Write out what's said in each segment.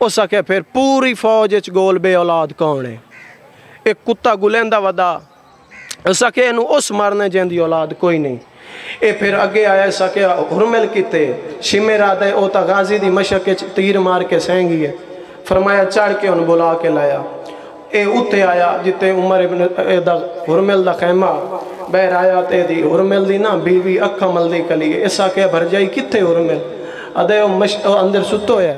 اس آکھیا پھر پوری فوج اچ گول بے اولاد کون ہے؟ ایک کتا گلیندا ودا، اس آکھیا انہوں اس مرنے جن دی اولاد کوئی نہیں۔ اے پھر اگے آیا، اس آکھیا ہرمل کیتے شمر آدھے او تا غازی دی مشق تیر مار کے سینگی ہے، فرمایا چڑھ کے ان بلا کے لایا۔ اے اتے آیا جتے عمر ابن ہرمل دا خیمہ بہر آیا، تے دی ہرمل دی نا بیوی اکھا ملدی کلی ہے۔ اس آکھیا بھر جائی کتے ہرمل؟ ادھے اندر ستو ہے،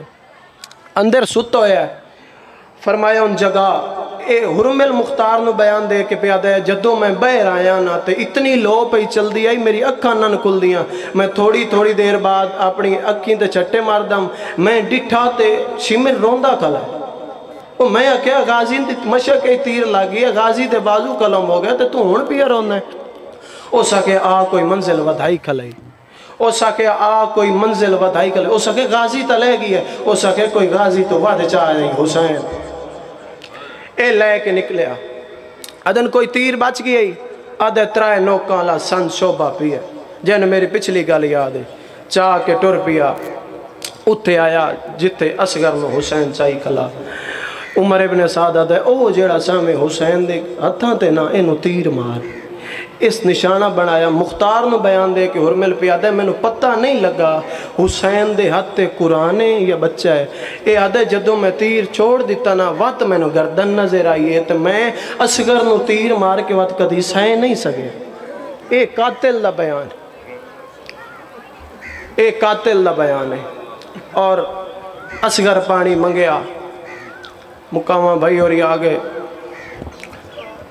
اندر ستو ہے۔ فرمایا ان جگہ اے ہرمل مختار نو بیان دے کے پیادہ ہے، جدوں میں بہر آیا نا تے اتنی لو پہ چل دی آئی میری اکھاں نہ نکل دیاں، میں تھوڑی دیر بعد اپنی اکھیں تے چھٹے مار دم، میں ڈٹھا تے شمر روندہ کھلا ہے۔ میں کہا غازی دی مشق تیر لگی ہے، غازی دے بازو کلم ہو گیا تے تو ہون پیا روندہ ہے۔ او سکے آ کوئی منزل ودھائی کھلائی، او سکے آ کوئی منزل ودھائی کھلائی، او سکے غازی تا لے گئی ہے، او سکے کوئی غازی تو ود چاہ نہیں حسین۔ اے لے کے نکلیا ادن کوئی تیر بچ گئی، ادھے ترائے نوکاں لا سن شوبہ پیا، جن میری پچھلی گل یاد ہے، چاہ کے ٹر پیا اتے آیا جتے اصغر نو حسین چاہی کھلا۔ عمر ابن سعد دے او جیڑا سامے حسین دے ہتھاں تے نہ اینو تیر مار، اس نشانہ بنایا۔ مختار نو بیان دے کہ ہرمل پیادہ میں نو پتہ نہیں لگا حسین دے ہاتھ تے قرآن یا بچہ ہے۔ اے آدھے جدوں میں تیر چھوڑ دیتا نا وقت میں نو گردن نظر آئی ہے، تو میں اصغر نو تیر مار کے وقت کدی سائے نہیں سکے۔ اے قاتل دا بیان ہے، اے قاتل دا بیان ہے۔ اور اصغر پانی منگیا، مقامہ بھائی اور یہ آگے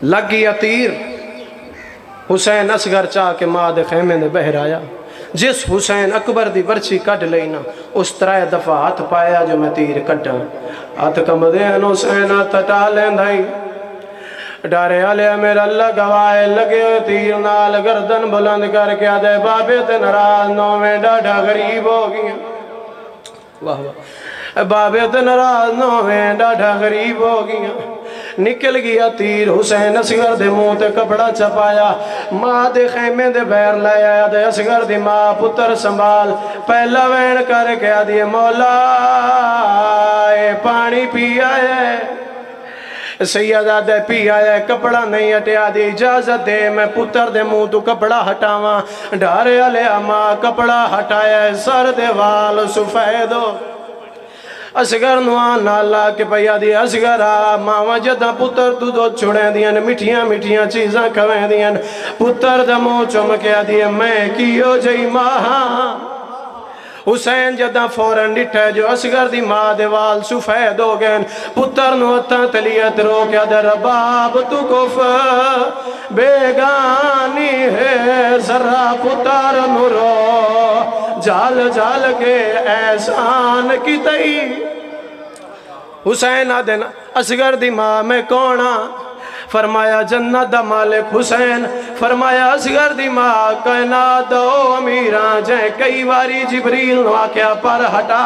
لگ گیا تیر، حسین اصغر چاہ کے ماں دے خیمے دے بہر آیا۔ جس حسین اکبر دی برچی کٹ لینا اس طرح دفعہ ہاتھ پایا جو میں تیر کٹا، ہاتھ کم دین حسین تٹا لیندائی، ڈارے آلیا میرا اللہ گواہ لگے تیر نال گردن بلند کر کے آدھے بابے تے نراز نو میں ڈاڑھا غریب ہو گیا، واہ واہ، بابے تے نراز نو میں ڈاڑھا غریب ہو گیا۔ نکل گیا تیر، حسین اصغر دے منہ تے کپڑا چپایا، ماں دے خیمے دے بیر لے آیا، دے اصغر دی ماں پتر سنبھال پہلا وین کر کے آدھی مولا اے پانی پی آئے، سیدہ دے پی آئے، کپڑا نہیں ہٹیا، دی اجازت دے میں پتر دے منہ تو کپڑا ہٹاواں، ڈھارے علیہ ماں کپڑا ہٹایا، سر دے وال سفید ہو۔ اصغر نوان نالا کے پیا دی اصغر ماما جدہ پتر تو دو چھوڑیں دیاں مٹھیاں مٹھیاں چیزاں کھویں دیاں، پتر دمو چمکیا دیاں میں کیو جئی ماں۔ حسین جدہ فوراں ڈٹھے جو اصغر دی ماں دے وال سفید ہو گئن، پتر نو اتاں تلیت رو کیا در باب تو کف بیگانی ہے، ذرا پتر نو رو جال جال کے احسان کی تئی۔ حسین آدھے اصغر دی ماں میں کونا، فرمایا جنت دا مالک حسین، فرمایا اصغر دی ماں کائنات دو امیران جائیں کئی واری جبریل نو آکیا پر ہٹا،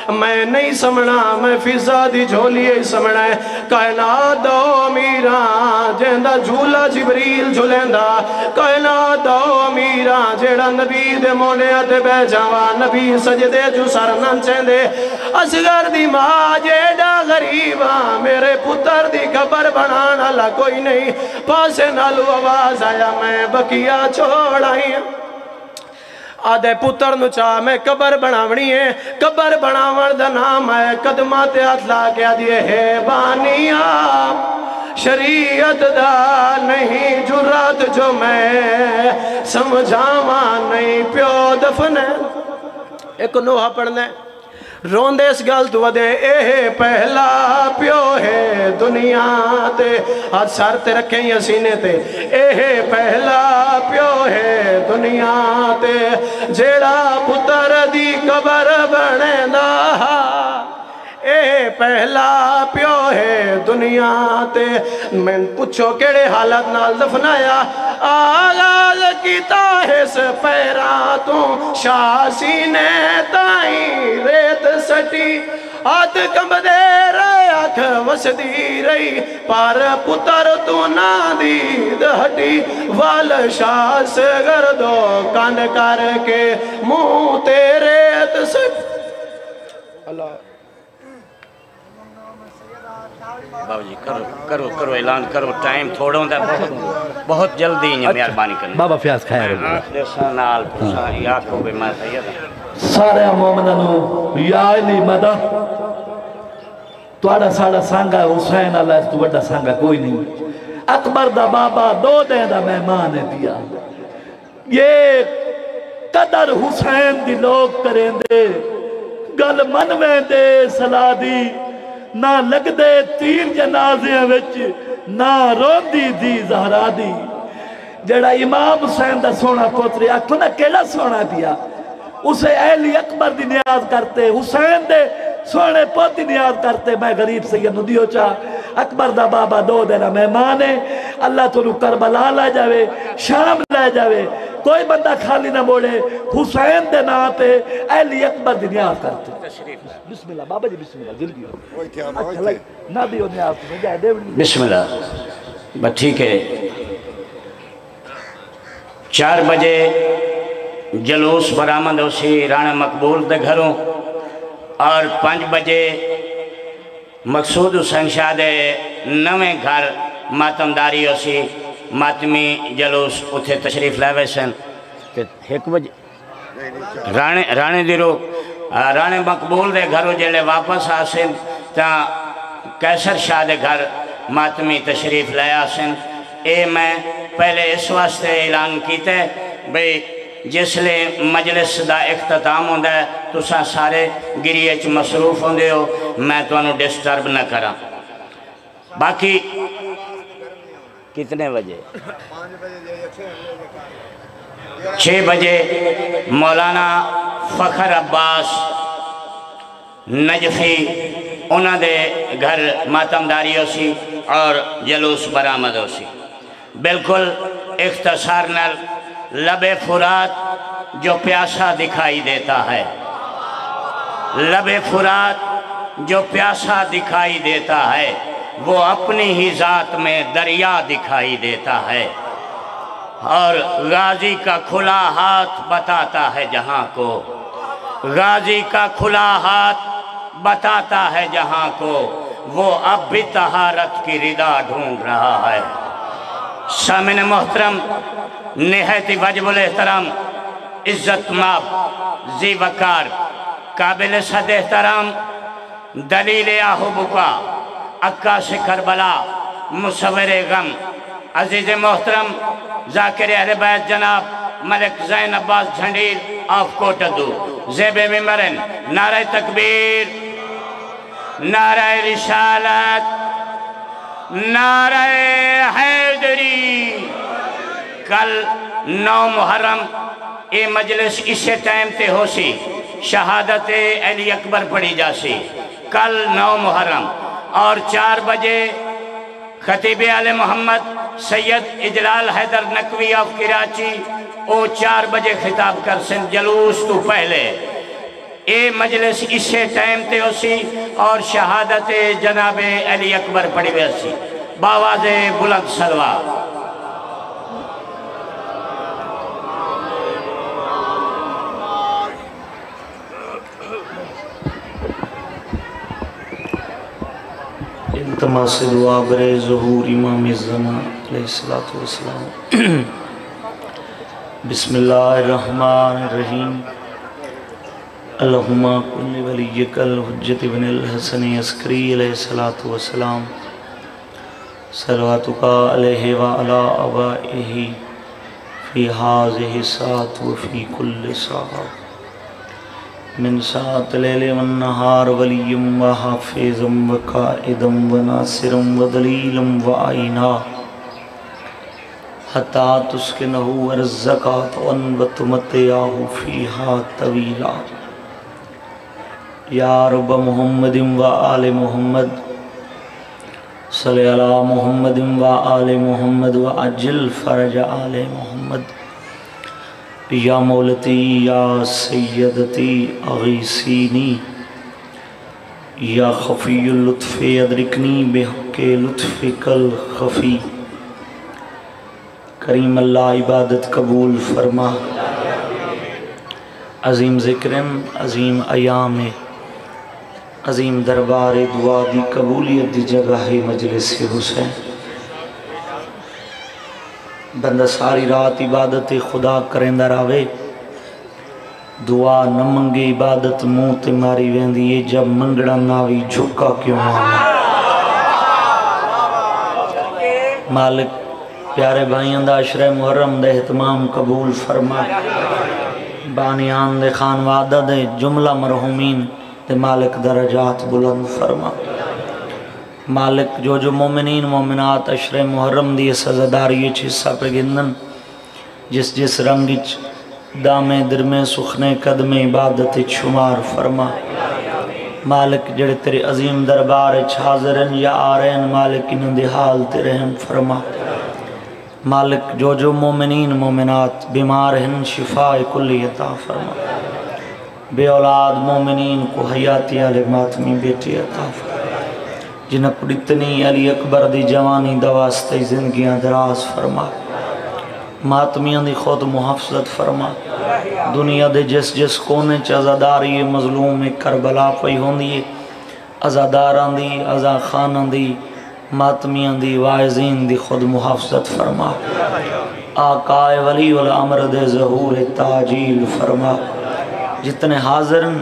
میں نہیں سمنا میں فضا دی جھولی سمنا ہے، کائنات دو امیران جہندہ جھولا جبریل جھولندہ، کائنات دو امیران جہڑا نبی دے مونے آتے بے جاوان نبی سجدے جو سرنن چیندے، اصغر دی ماں جیڑا غریباں میرے پتر دی قبر بنانا اللہ کوئی نہیں، پاسے نالو آواز آیا میں بکیا چھوڑائی، آدھے پتر نو چاہ میں قبر بناونی ہے، قبر بناون دا نام ہے، قدمات اطلاع کیا دیئے ہے بانیا، شریعت دا نہیں جرات جو میں سمجھاواں نہیں پیو دفنے۔ ایک نوحہ پڑھنے روندے اس گل تو ودے اے پہلا پیو ہے دنیا تے، ہاتھ سار تے رکھیں یا سینے تے، اے پہلا پیو ہے دنیا تے، جیڑا پتر دی قبر بنے دا، اے پہلا پیو ہے دنیا تے۔ میں پوچھو کیڑے حالت نال دفنایا، آغاز کیتا ہے اس پیران تو شاہ سینے تائیں ریت سٹی، ہاتھ کم دے رہے آنکھ وسدی رہی، پار پتر تو نہ دید ہٹی، وال شاہ سے گردو کان کر کے منہ تیرے ریت سٹی۔ اللہ بابا جی کرو اعلان کرو، ٹائم تھوڑا ہوتا ہے، بہت جلدی ہیں، مہربانی کریں بابا فیاض خیر نال یا کو بھی میں سید سارے مومنانو یا علی مدد توڑا ساڑا سانگا حسین اللہ اس تو بڑا سانگا کوئی نہیں، اکبر دا بابا دو دیں دا مہمان دیا، یہ قدر حسین دی لوگ کریں دے گل منویں دے صلاح دی نہ لگ دے تیر جنازے وچ نہ رون دی زہرا دی جڑا امام حسین دا سونا پوتری آکھو نا کیڑا سونا دیا اسے اہلی اکبر دی نیاز کرتے، حسین دے سونے پوتی نیاز کرتے، میں غریب سید ندیو چاہ اکبر دا بابا دو دینا مہمان ہے، اللہ تو کربلا لے جاوے، شام لے جاوے، کوئی بندہ خالی نہ موڑے، حسین دے نا پہ اہلی اکبر دی نیاز کرتے۔ بسم اللہ بابا جی بسم اللہ جلدی ہو نہ دیو نیاز تمہیں جائے دے بسم اللہ بس ٹھیک ہے 4 بجے جلوس برآمد ہوسی رانا مقبول دے گھروں اور 5 بجے مقصود حسین شاہ دے نویں گھر ماتمداری ہوسی ماتمی جلوس اتھے تشریف لے ویسن 1 بجے رانے دیرو رانے مقبول دے گھروں جلے واپس آسن تا کیسر شاہ دے گھر ماتمی تشریف لے آسن اے میں پہلے اس واسطے اعلان کیتے بھئی جس لئے مجلس دا اختتام ہوندہ ہے تو سارے گریچ مصروف ہوندے ہو میں تو انہوں ڈسٹرب نہ کرا باقی کتنے بجے 6 بجے مولانا فخر عباس نجفی انہوں دے گھر ماتمداری ہو سی اور جلوس برآمد ہو سی بالکل اختصار نل لب فرات جو پیاسا دکھائی دیتا ہے لب فرات جو پیاسا دکھائی دیتا ہے وہ اپنی ہی ذات میں دریا دکھائی دیتا ہے اور غازی کا کھلا ہاتھ بتاتا ہے جہاں کو غازی کا کھلا ہاتھ بتاتا ہے جہاں کو وہ اب بھی طہارت کی ردا ڈھونڈ رہا ہے سامن محترم نہایت واجب الاحترام عزت ماب ذی وقار قابل صد احترام دلیل آہو بکا عکاس کربلا مصور غم عزیز محترم ذاکر اہل بیت جناب ملک زین عباس جھنڈیر آف کوٹدو زیب ممرن نعرہ تکبیر نعرہ رسالت نعرہ حیدری کل 9 محرم اے مجلس اسے ٹائم تے ہو سی شہادت علی اکبر پڑھی جا سی کل 9 محرم اور 4 بجے خطیب آل محمد سید اجلال حیدر نقوی آف کراچی او 4 بجے خطاب کر سن جلوس تو پہلے اے مجلس اسے ٹائم تے ہو سی اور شہادت جناب علی اکبر پڑھی بے سی باواز بلند سلوہ التماس دعا برے ظہور امام الزمان علیہ السلام بسم اللہ الرحمن الرحیم اللہم کل ولیک الحجت بن الحسن عسکری علیہ السلام صلواتک علیہ وعلا آبائہ فی حاضہ ساعت وفی کل ساعت من ساعت لیل والنہار ولیم و حافظم و قائدم و ناصرم و دلیلم و آئینہ حتی تسکنہو ارزقات و تمتیاہو فیہا طویلہ یا رب محمد و آل محمد صلی اللہ محمد و آل محمد و عجل فرج آل محمد یا مولتی یا سیدتی اغیسینی یا خفی اللطف ادرکنی بحق لطفک الخفی کریم اللہ عبادت قبول فرما عظیم ذکرن عظیم ایام عظیم دربار دعا دی قبولیت دی جگہ ہے مجلس حسین بندہ ساری رات عبادت خدا کریں راوے دعا نہ منگے عبادت منہ تے ماری ویندی ہے جب منگڑا ناوی جھکا کیوں آنا مالک پیارے بھائیاں دا عشرہ محرم دے اہتمام قبول فرما بانیان دے خانوادہ دے جملہ مرحومین دے مالک درجات بلند فرما مالک جو جو مومنین مومنات عشرہ محرم دی سزداری حصہ پہ گندن جس جس رنگچ دامے درمے سخنے قدمے عبادت شمار فرما مالک جڑے تیرے عظیم دربار حاضرن یا آرین مالک انہوں دے حال تیرے ہم فرما مالک جو جو مومنین مومنات بیمار ہیں شفاء کلی عطا فرما بے اولاد مومنین کو حیاتی علی ماتمی بیٹی عطا فرما جنہ کو اتنی علی اکبر دی جوانی دواستی زندگیاں دراز فرما ماتمیاں دی خود محافظت فرما دنیا دے جس جس کونے چ عزاداری مظلوم کربلا پئی ہوندی عزاداراں دی عزا خاناں دی ماتمیاں دی واعظین دی خود محافظت فرما آقا ولی الامر دے ظہور تاجیل فرما جتنے حاضرن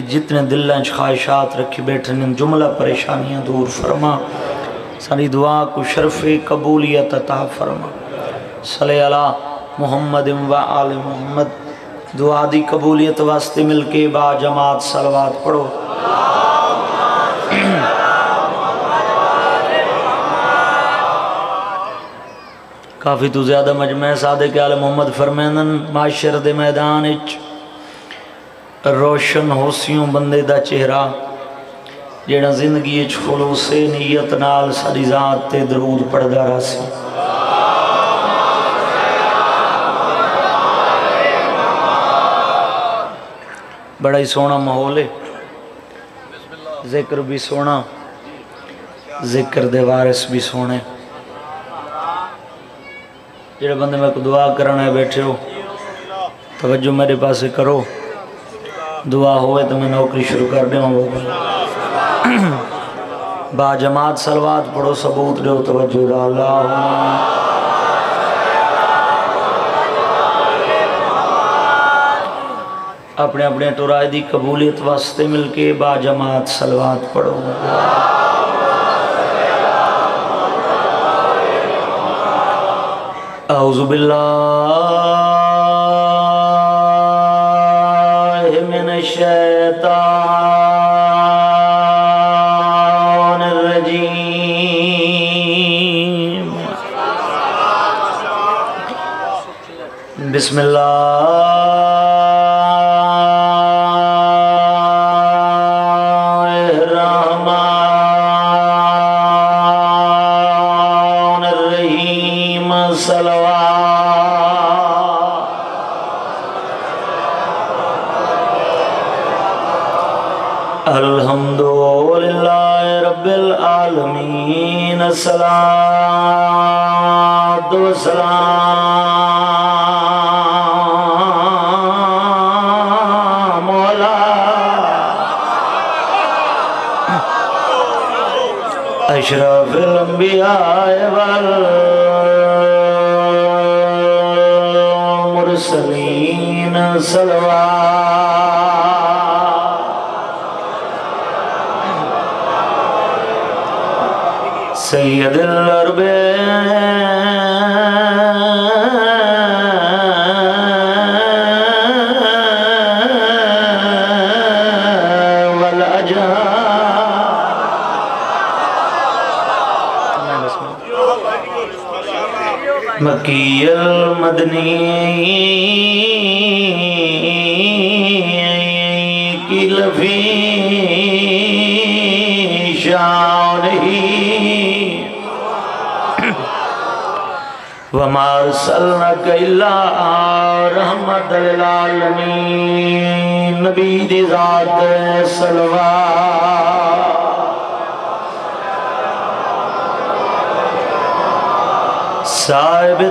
جتنے دلیں خواہشات رکھی بیٹھن جملہ پریشانیاں دور فرما ساری دعا کو شرف قبولیت عطا فرما صلی اللہ محمد و آل محمد دعا دی قبولیت واسطے مل کے با جماعت صلوات پڑھو کافی تو زیادہ مجمع صادق آل محمد فرمینن معاشر دے میدان اچ روشن ہوسیوں بندے دا چہرہ جیڑا زندگی اچ خلوص نیت نال ساری ذات تے درود پڑھدا راسی بڑا ہی سونا ماحول ہے ذکر بھی سونا ذکر دے وارث بھی سونے جڑے بندے میں کو دعا کرنا ہے بیٹھے ہو توجہ میرے پاس کرو دعا ہوئے تو میں نوکری شروع کر دے ہوں با جماعت صلوات پڑھو ثبوت دے توجہ دا اللہ اپنے اپنے ٹورائے دی قبولیت واسطے مل کے با جماعت صلوات پڑھو اعوذ باللہ من الشیطان الرجیم بسم اللہ الصلاة والسلام على أشرف الأنبياء والمرسلين صلوات سید العرب والعجاب مکی المدنی کی لفی شانہی وما ارسلناک الا رحمت للعالمین نبی دی ذات صلوات صاحب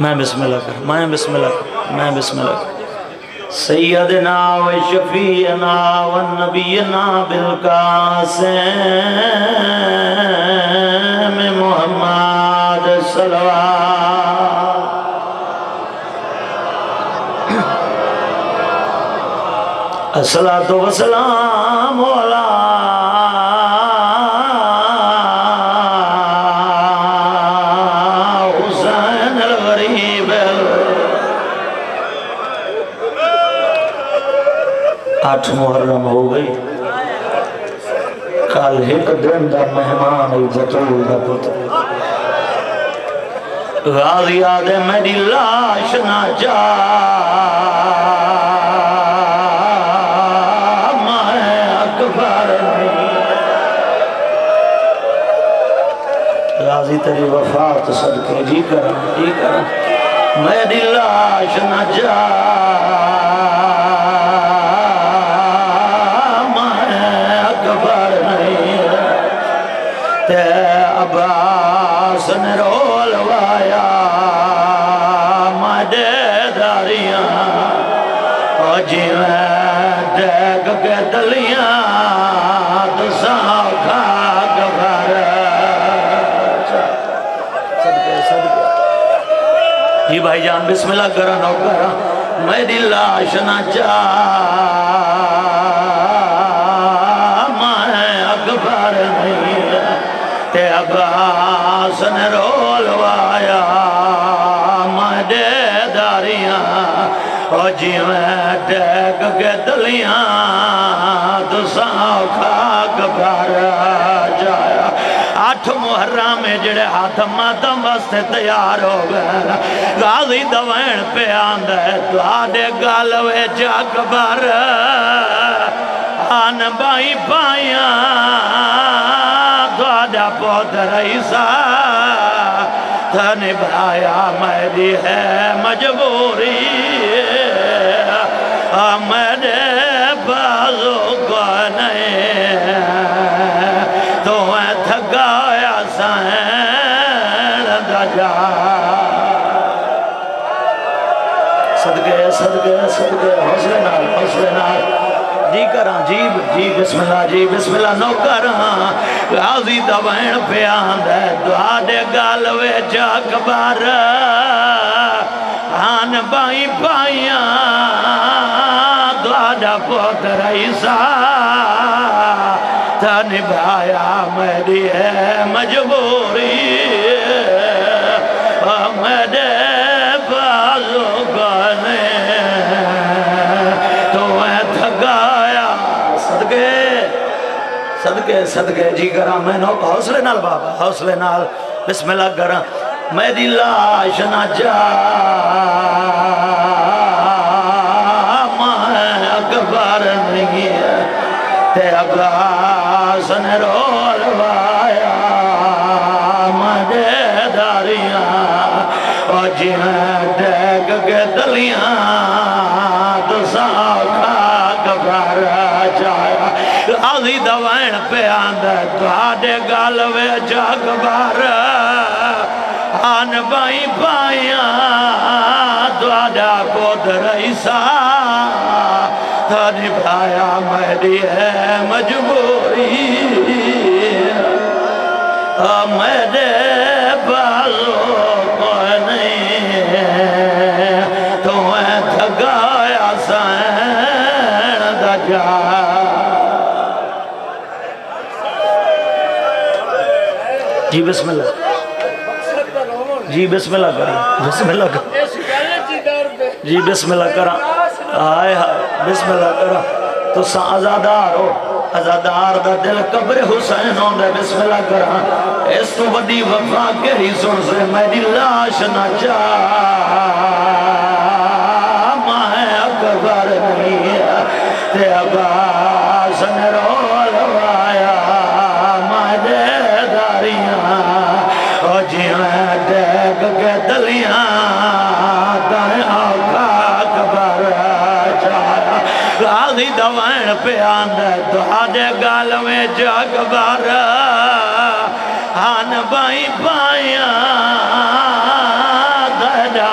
میں بسم اللہ کر میں بسم اللہ میں بسم اللہ کر سیدنا و شفیعنا و نبینا بالقاسم محمد صلوات الصلاة والسلام علی حسین الغریب 8 محرم ہو گئی کل ایک دن دا مہمان بطول دا پتر غازی آدھے میری لاش نہ جا غازی تیری وفات صدقے جی کرا میری لاش نہ جا عباس نے رول وایا مدے داریاں اور جی میں دیکھ کے دلیاں تو ساکھا گبھر صدقے جی بھائی جان بسم اللہ کرا نو کرا میری لاش نہ جا میں اکبر نہیں تے عباس نے رول وایا مدے داریاں اور جی میں دیکھ کے دلیاں تو ساکھا گبھر جایا 8 محرم میں جڑے ہاتھ ماتم واسطے تیار ہو گئے غازی دوائن پہ آندہ ہے دوادے گالوے جاگ بار آن بائی بائیاں دوادہ پود رئیسا تھنے بھایا میری ہے مجبوری میرے بازو کو نہیں تو میں تھگایا سین دا جا صدقے صدقے صدقے حوصلے نال جی کراں جی بسم اللہ نو کراں غازی دوائن پہ آندہ دعا دے گالوے جاگ بار آن بائی بائیاں دعا دا پوت رئیسا تھا نبھایا میری ہے مجبوری میرے بازو گانے تو میں تھگایا صدقے جی کراں میں نو حوصلے نال بابا حوصلے نال بسم اللہ کراں میری لاش نہ جا میں اکبر نہیں تے عباس نے رول وایا مدے داریاں اور جی میں دیکھ کے دلیاں تو ساکھا گبھر جایا غازی دوائن پہ آندہ دوادے گالوے جاگ بار آن بائی بائیاں دوادہ پود رئیسا تھا نبھایا میری ہے مجبوری میرے بازو کو نہیں تو میں تھگایا سین دا جا جی بسم اللہ جی بسم اللہ کریں بسم اللہ کریں جی بسم اللہ کریں آئے بسم اللہ کریں تو سا ازادار ہو ازادار دا دل قبر حسین ہوں دے بسم اللہ کریں اس تو وڈی وفا کہی سن سے میری لاش نہ جا میں اکبر نہیں تے عباس نے رول وایا مدے داریاں اور جی میں دیکھ کے دلیاں تاہیں آقا کبر جایا غازی دوائن پہ آندہ دعا دے گال میں جاگ بار آن بائی بائیاں دہدہ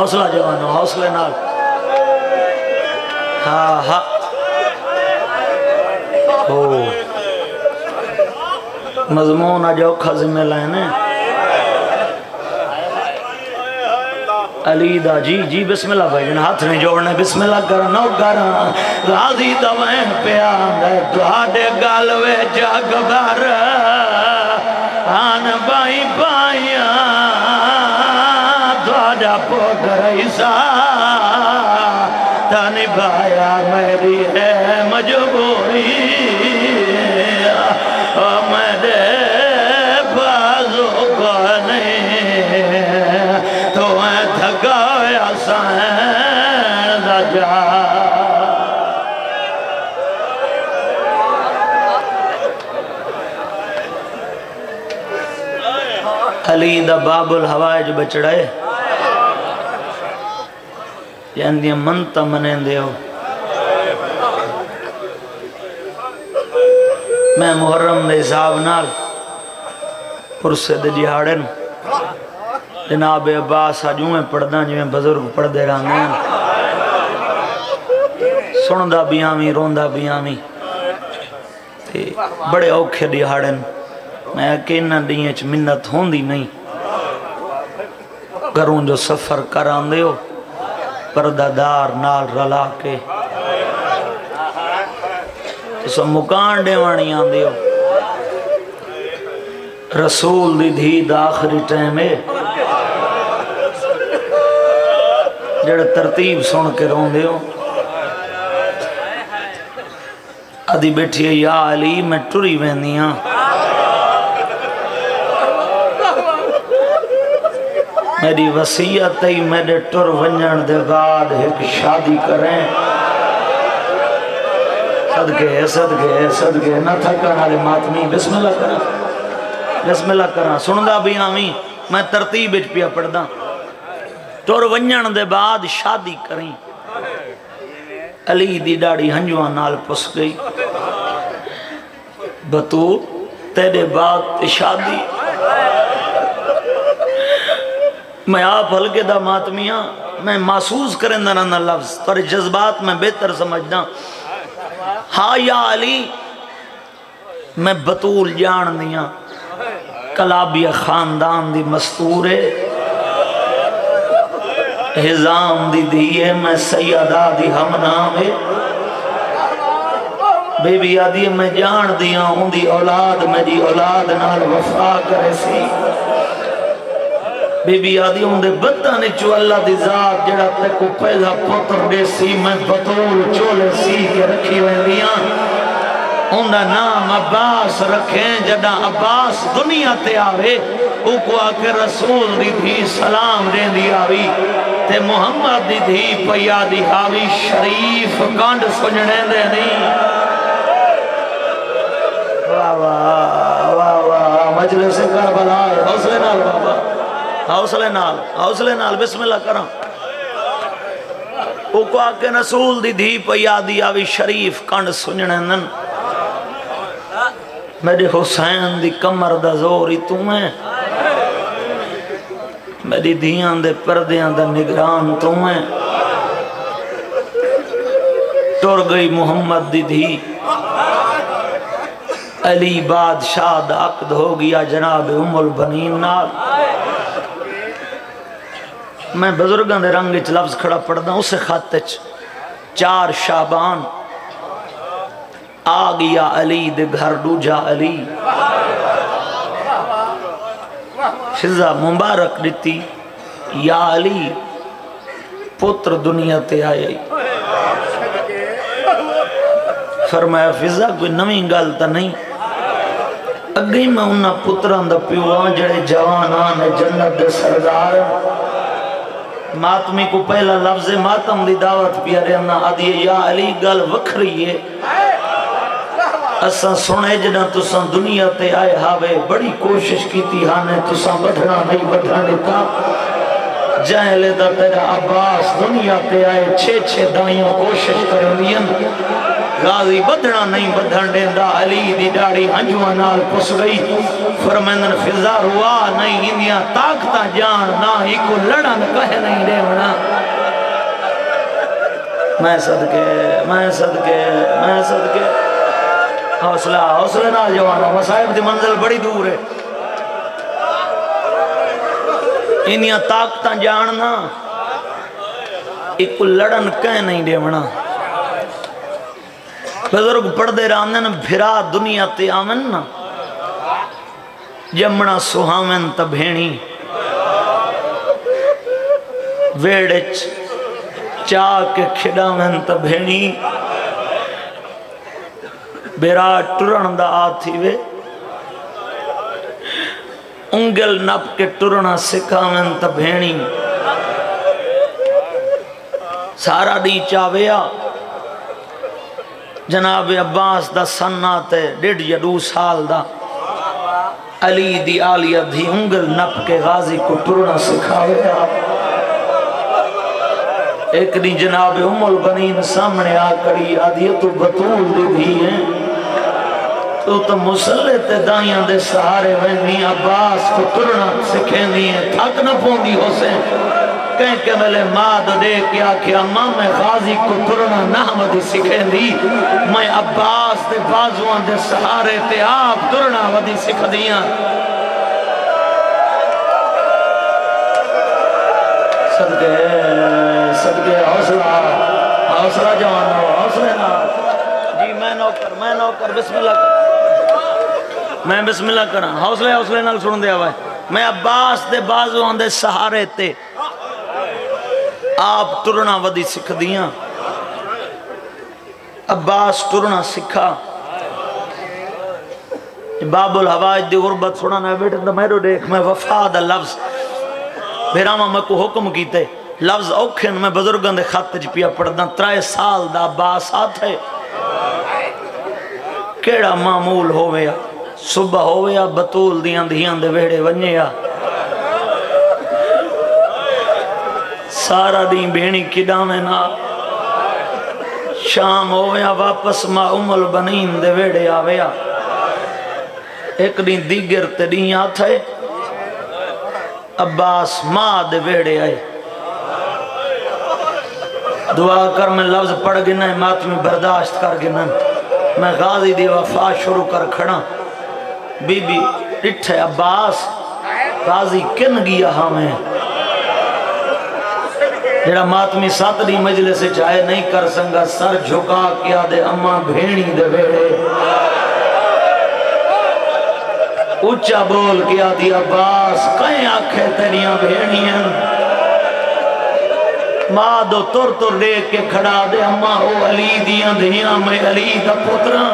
حوصلہ جوانو حوصلے نال ہاں ہاں مضمون آج اوکھا ذمہ لائنے علی دا جی جی بسم اللہ بھائی جن ہاتھ نہیں جوڑنے بسم اللہ کرنا کرنا راضی دوائن پیان ہے دوہاڑے گالوے جاگ بھر آن بائی بائیاں دوہاڑا پوکر عیسیٰ تانی بایا میری ہے مجبوری میرے بازو کو نہیں تو میں تھکایا سین دا جا علی دا باب الحوائج بچڑے یعنی منتا منیں دے ہو میں محرم دے حساب نال پرسے دے جہاڑن جناب عباس آجویں پڑھداں جو میں بزرگ پڑھ دے رہاں سندہ بھی آمی روندہ بھی آمی بڑے اوکھے جہاڑن میں اکینا دیئے منت ہوندی نہیں گھروں جو سفر کران دے ہو پردہ دار نال رلا کے تو سب مکان ڈیوانی آن دیو رسول دی دھی دا آخری ٹائم ہے جڑ ترتیب سن کے رون دیو ادھی بیٹھی ہے یا علی میں ٹری ویندیاں میری وسیعت ہی میرے ٹر ونجن دے بعد ایک شادی کریں صدقے صدقے صدقے نہ تھکا نالے ماتمی بسم اللہ کرا بسم اللہ کرا سندہ بھی آمین میں ترتیب اچ پیا پڑھدا ٹر ونجن دے بعد شادی کریں علی دی ڈاڑی ہنجوان نال پس گئی بتو تیرے بعد شادی میں آپ ہلکے دا ماتمیاں میں محسوس کریں دنانا لفظ تورے جذبات میں بہتر سمجھنا ہاں یا علی میں بطول جان دیا کلابیہ خاندان دی مستورے حضام دی دیئے میں سیدہ دی ہم نامے بے بی آدھی میں جان دیا ہوں دی اولاد میری اولاد نال وفا کرے سی بی بی آدھی ہوں دے بدھانے چو اللہ دی ذات جڑا تے کو پہلا پتر دے سی میں بطول چولے سی کے رکھی ویندیاں ہوں دا نام عباس رکھیں جڑا عباس دنیا تے آوے او کو آکے رسول دی دھی سلام دے دی آوی تے محمد دی دھی پیا دی آوی شریف کانڈ سنجنے دے نہیں واہ واہ واہ واہ مجلس کربلا حوصلے نال بابا حوصلے نال بسم اللہ کرم او کو آکے رسول دی دھی پیا دی آوی شریف کانڈ سنجنے نن میرے حسین دی کمر دا زوری تمہیں میری دھیان دے پردیاں دا نگران تمہیں ٹر گئی محمد دی دھی علی بادشاہ دا عقد ہو گیا جناب ام البنین نال میں بزرگاں دے رنگ اچ لفظ کھڑا پڑھدا اسے خط اچ 4 شعبان آ گیا علی دے گھر دوجا علی فضا مبارک دیتی یا علی پتر دنیا تے آئی فرمایا فضا کوئی نویں گل تا نہیں اگئی میں انہا پتران دا پیوان جڑے جوانان جنت دے سردار ماتمی کو پہلا لفظ ماتم دی دعوت پیارے انہا آدھی یا علی گل وکھری ہے اساں سنے جنا تساں دنیا تے آئے ہاوے بڑی کوشش کی تھی ہانے تساں بڑھنا نہیں بڑھنا دیتا جائے لے دا تیرا عباس دنیا تے آئے 6 دائیوں کوشش کریں غازی بدھنا نہیں بدھن دیندہ علی دی ڈاڑی ہنجوہ نال پس گئی فرمندن فضا روا نہیں اندیاں طاقتہ جان نہ ہی کو لڑن کہہ نہیں دیونا میں صدقے حوصلہ نال جوانا مصائب دی منزل بڑی دور ہے انیاں طاقتہ جاننا ایک لڑن کہہ نہیں دیونا بزرگ پڑھ دے راندن بھرا دنیا تے آمن نا جمنا سہامن تبھینی ویڑچ چاہ کے کھڑامن تبھینی بھرا ٹرن دا آتھی وے انگل نپ کے ٹرنا سکھامن تبھینی سارا دی چاویا جناب عباس دا سناتے 1.5 سال دا علی دی آلیہ دی انگل نپ کے غازی کو ٹرنا سکھاویا ایک دن جناب ام البنین سامنے آ کری آدھی تو بطول دی بھی ہیں تو مسلح تے دائیاں دے سہارے وینی عباس کو ٹرنا سکھیں دی ہیں تھک نہ پوندی ہو سے کہیں کہ ملے ماں دو دے کیا کیا ماں میں غازی کو ٹرنا نحمدی سکھیں دی میں عباس دے بازوان دے سہارے تے آپ ٹرنا ودی سکھ دیاں صدقے حوصلہ جوانو حوصلے نا جی میں نوکر بسم اللہ کر میں بسم اللہ کرا حوصلے نال سن دیا ہوئے میں عباس دے بازوان دے سہارے تے آپ ٹرنا ودی سکھ دیاں عباس ٹرنا سکھا باب الحوائج دی غربت سنانا ہے بیٹے تو میرے دیکھ میں وفا دا لفظ بھیراما میں کو حکم کیتے لفظ اوکھن میں بزرگان دے خط پیا پڑھدا 3 سال دا عباس آتے کیڑا معمول ہویا صبح ہویا بطول دیاں دھیان دے ویڑے ونیا سارا دین بھینی کڈا میں نا شام ہویا واپس ما ام البنین دے ویڑے آویا ایک دن دیگر تے دین آتے عباس ماں دے ویڑے آئے دعا کر میں لفظ پڑھ گنا ہے ماتمی برداشت کر گنا میں غازی دی وفا شروع کر کھڑا بی بی ڈٹھے عباس غازی کن گیا ہمیں جڑا ماتمی سات دی مجلس سے چاہے نہیں کر سنگا سر جھکا کیا دے اماں بھینی دے ویڑے اچھا بول کیا دی عباس کہیں آنکھیں تیریاں بھینیاں ماں دو تر دیکھ کے کھڑا دے اماں او علی دیاں دھیاں میں علی دا پتران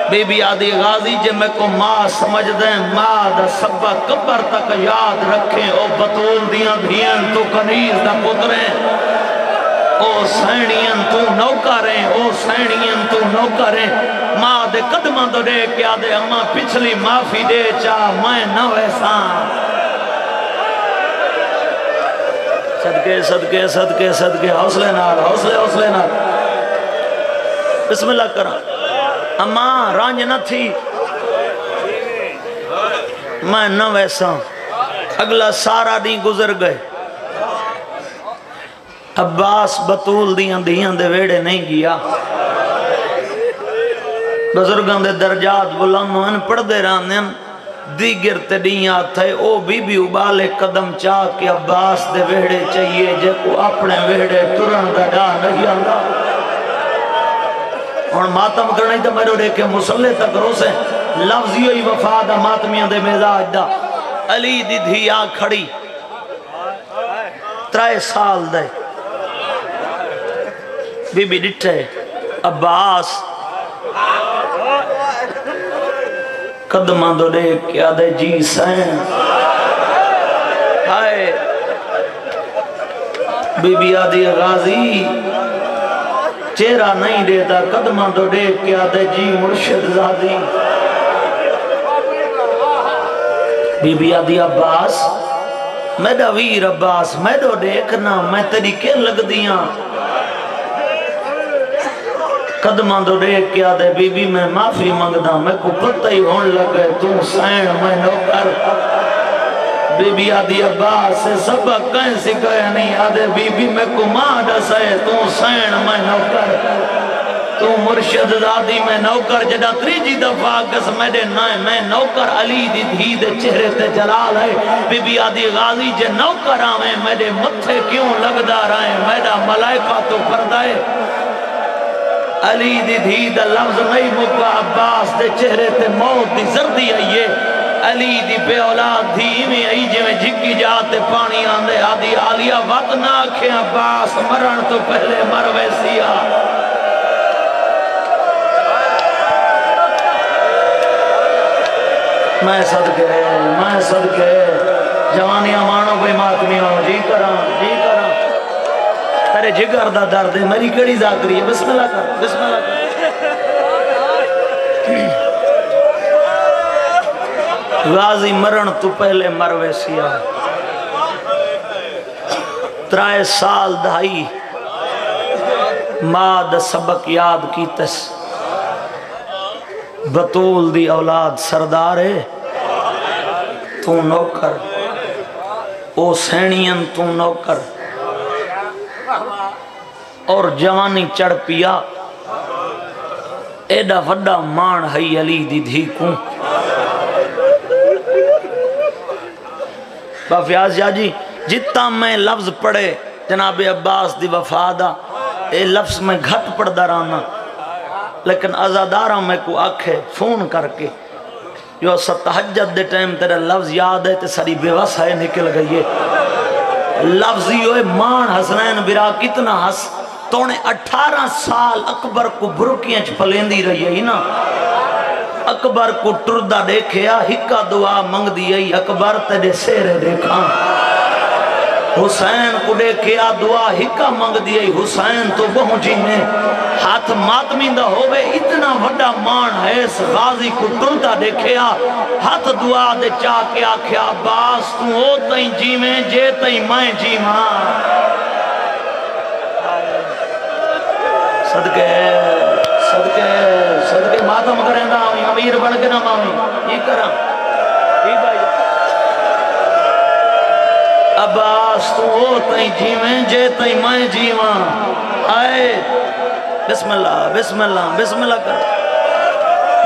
بی بی آدھی غازی جے میں کو ماں سمجھ دیں ماں دا سبا قبر تک یاد رکھیں او بطول دیاں دھیاں تو کنیز دا پتریں او سینیاں تو نوکریں او سینیاں تو نوکریں ماں دے قدمہ دو دے کیا دے اماں پچھلی معافی دے چاہ میں نہ ویسان صدقے حوصلے نال بسم اللہ کرا اماں رانج نہ تھی میں نہ ویسا اگلا سارا دن گزر گئے عباس بطول دیاں دے ویڑے نہیں گیا بزرگاں دے درجات بلند پڑھ دے راندیں دیگر تڑیاں تھے او بی بی ابالے قدم چاہ کے عباس دے ویڑے چاہیے جے کو اپنے ویڑے ترن دا ڈا نہیں آنگا اور ماتم کرنے تو میرے دیکھے مسلح تک روسے لفظی ہوئی وفا دا ماتمیاں دے مزاج دا علی دی دھیا کھڑی 3 سال دے بی بی ڈٹھے عباس قدمہ دو دے کیا دے جی سین ہائے بی بی آدھی غازی چہرہ نہیں دیتا قدمہ دو دے کیا دے جی مرشد زادی بی بی آدھی عباس میں دا ویر عباس میں دو دیکھنا میں تیری کیا لگ دیاں قدمہ تو دیکھ کیا دے بی بی میں معافی منگدا میں کو پتہ ہی ہون لگے تو سین میں نوکر بی بی آدھی عباس سے سبق کہیں سکھایا نہیں آدھے بی بی میں کو ماں ڈسے تو سین میں نوکر تو مرشد دادی میں نوکر جڑا تریجی دفعہ کس میرے نائے میں نوکر علی دی دھی دے چہرے تے جلال ہے بی بی آدھی غازی جے نوکر آویں میرے متھے کیوں لگدا رہے میرا ملائکہ تو پردائے علی دی دھی دا لفظ نہیں مکا عباس دے چہرے تے موت دی زردی آئیے علی دی بے اولاد دھی میں آئی جے میں جھکی جاتے پانی آندے آدھی آلیا وقت نہ کھیں عباس مرن تو پہلے مروے سیا میں صدقے جوانیاں مانو کوئی ماتمی ہو جی کراں تیرے جگر دا درد ہے میری کڑی ذاکری ہے بسم اللہ کر بسم اللہ کر غازی مرن تو پہلے مروے سیا 3 سال دہائی ماں دا سبق یاد کی تس بطول دی اولاد سردار ہے تو نوکر او سینین تو نوکر اور جوانی چڑھ پیا ایڈا وڈا مان ہے علی دی دھی کو بافیاز جی جتا میں لفظ پڑھے جناب عباس دی وفادہ اے لفظ میں گھٹ پڑھ درانا لیکن ازادارہ میں کو آکھے فون کر کے جو ستحجد دے ٹائم تیرا لفظ یاد ہے تے ساری بے وس ہے نکل گئی ہے لفظی ہوئے مان حسنین برا کتنا حس تونے 18 سال اکبر کو برکیاں پلیندی رہی ہے نا اکبر کو ٹردہ دیکھیا ہکا دعا منگ دی اکبر تیرے سیرے دیکھا حسین کو دیکھیا دعا ہکا منگ دی حسین تو پہنچی میں ہاتھ ماتمیندہ ہوئے اتنا وڈا مان ہے اس غازی کو ٹردہ دیکھیا ہاتھ دعا دے چاہ کے آکھیا عباس تو ہو تائیں جی میں جے تائیں میں جی ماں صدقے ماتم کریں دا ہوئی امیر بڑھ کے نہ ماویں یہ کرا یہ بھائی عباس تو ہو تائیں جی میں جے تائیں میں جی ماں آئے بسم اللہ بسم اللہ بسم اللہ کر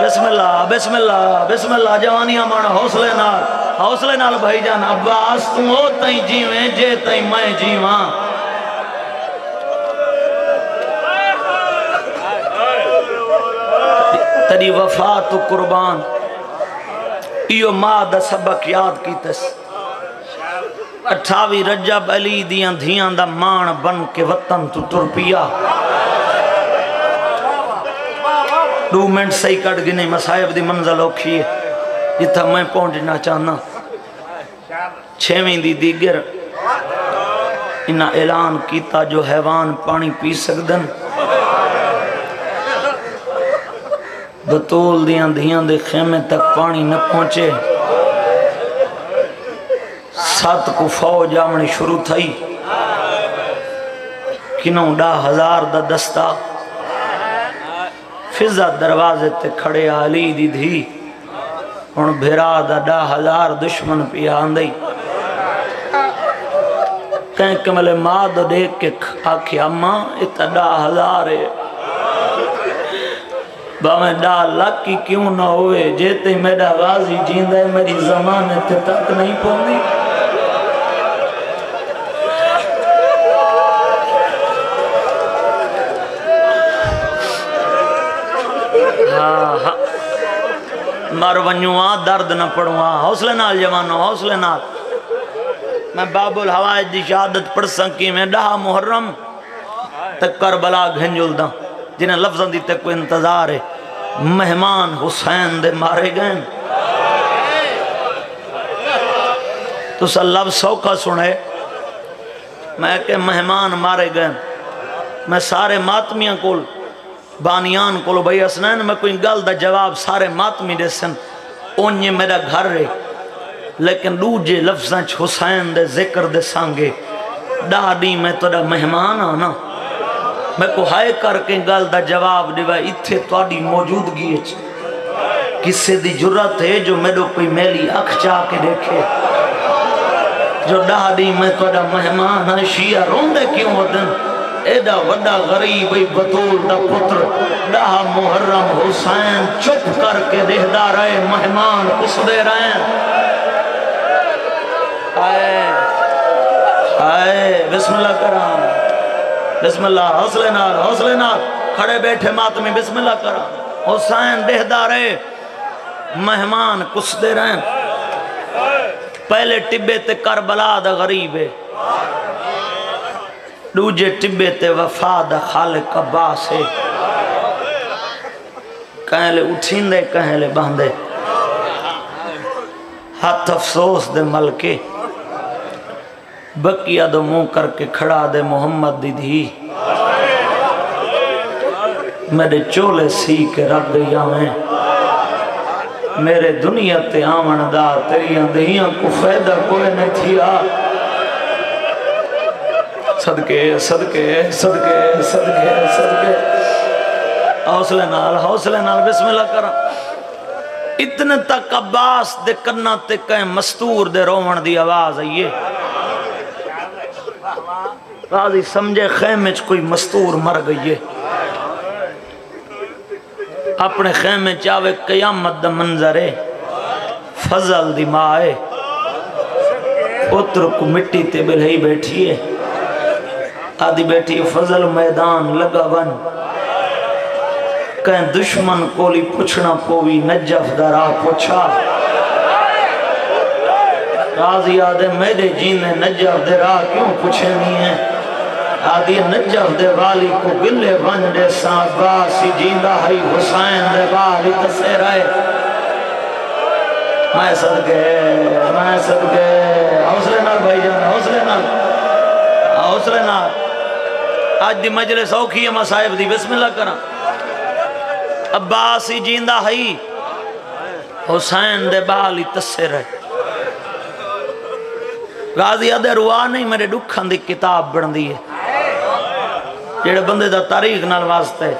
بسم اللہ بسم اللہ بسم اللہ جوانیاں مانا حوصلے نال بھائی جان عباس تو ہو تائیں جی میں جے تائیں میں جی ماں تری وفات و قربان ایو ماں دا سبق یاد کی تس 28 رجب علی دیاں دھیاں دا مان بن کے وطن تو ٹر پیا 2 منٹ صحیح کٹ گنے مسائب دی منزل اوکھی ہے جتھا میں پہنچنا چاہنا 6ویں دی دیگر انہا اعلان کیتا جو حیوان پانی پی سکدن بطول دیاں دھیاں دے خیمے تک پانی نہ پہنچے 7 کو فوج آمنی شروع تھئی کنوں 10,000 دا دستا فضا دروازے تے کھڑے علی دی دھی ان بھیرا دا 10,000 دشمن پی آندئی کہیں کملے ماں دو دیکھ کے آکھی اماں اتا 10,000 ہے باویں 10 لاکھ کی کیوں نہ ہوئے جیتے میرا غازی جیندہ ہے میری زمانے تے تک نہیں پوندی مر ونیواں درد نہ پڑھواں حوصلے نال جوانو حوصلے نال میں باب الحوائج دی شہادت پڑھ سکی میں 10 محرم تک کربلا گھنجل دا جنہیں لفظاں دی تک کوئی انتظار ہے مہمان حسین دے مارے گئے تو سا لفظ سوکھا سنے میں کہ مہمان مارے گئے میں سارے ماتمیاں کول بانیان کولو بھئی اسنین میں کوئی گل دا جواب سارے ماتمی دے سن اونیہ میرا گھر رہے لیکن دوجے لفظاں حسین دے ذکر دے سانگے ڈاڈی میں تو دا مہمان آنا میں کو ہائے کر کے گل دا جواب دیوا اتھے تواڈی موجودگی ہے کسے دی جرت ہے جو میرے کوئی میلی اکھ چاہ کے دیکھے جو ڈاڑی میں تواڈا مہمان ہے شیعہ روندے کیوں ودن ایڈا وڈا غریب بطول دا پتر ڈاہا محرم حسین چپ کر کے دیہدہ رہے مہمان کس دے رہے آئے بسم اللہ کرام بسم اللہ حوصلے نال کھڑے بیٹھے ماتمی بسم اللہ کرام حسین دیہدہ رہے مہمان کس دے رہے پہلے ٹبے تے کربلا دا غریب ہے دوجے ٹبے تے وفا دا خالق عباس ہے کہیں لے اٹھین دے کہیں لے باندھے ہاتھ افسوس دے ملکے بکیا دو منہ کر کے کھڑا دے محمد دی دھی میرے چولے سی کے رب دیا میں میرے دنیا تے آمن دا تیری اندہیاں کو فیدہ کوئی نہیں تھیا صدقے حوصلے نال بسم اللہ کرا اتنے تک عباس دے کرنا تے کہیں مستور دے رومن دی آواز آئیے راضی سمجھے خیمے کوئی مستور مر گئی ہے اپنے خیمے چاہوے قیامت دا منظرے فضل دی مائے اتر کو مٹی تے بلہی بیٹھی ہے آدھی بیٹھی فضل میدان لگا ون کہیں دشمن کولی پوچھنا پوی نجف درا پوچھا راضی آدھے میرے جینے نجف درا کیوں پوچھے نہیں ہیں آدھی نجف دے والی کو گلے بن دے ساتھ باسی جیندہ ہی حسین دے والی تسے رہے میں صدقے حوصلے نال بھائی جان حوصلے نال آج دی مجلس اوکھی ہے مصائب دی بسم اللہ کرا عباسی جیندہ ہی حسین دے والی تسے رہے غازی آدھے روا نہیں میرے دکھان دی کتاب بڑھ دی ہے جیڑے بندے دا تاریخ نال واسطے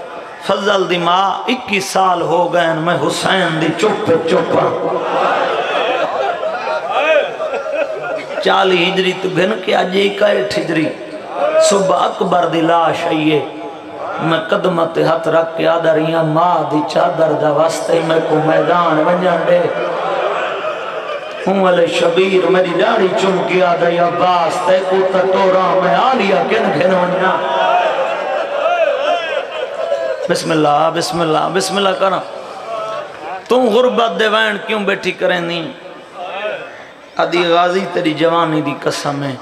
فضل دی ماں 21 سال ہو گئے میں حسین دی چپ 40 ہجری تو گھن کے آج 21 ہجری صبح اکبر دی لاش آئیے میں قدمت ہاتھ رکھ کے آدھا رہیاں ماں دی چادر دا واسطے میں کو میدان ونجان دے ہوں علی شبیر میری داڑھی چمکی آدھا یا باس تے کو تٹورا میں آلیا کن گھن ونجا بسم اللہ کرنا تم غربت دے وین کیوں بیٹھی کریں نہیں ادھی غازی تیری جوانی دی قسم ہے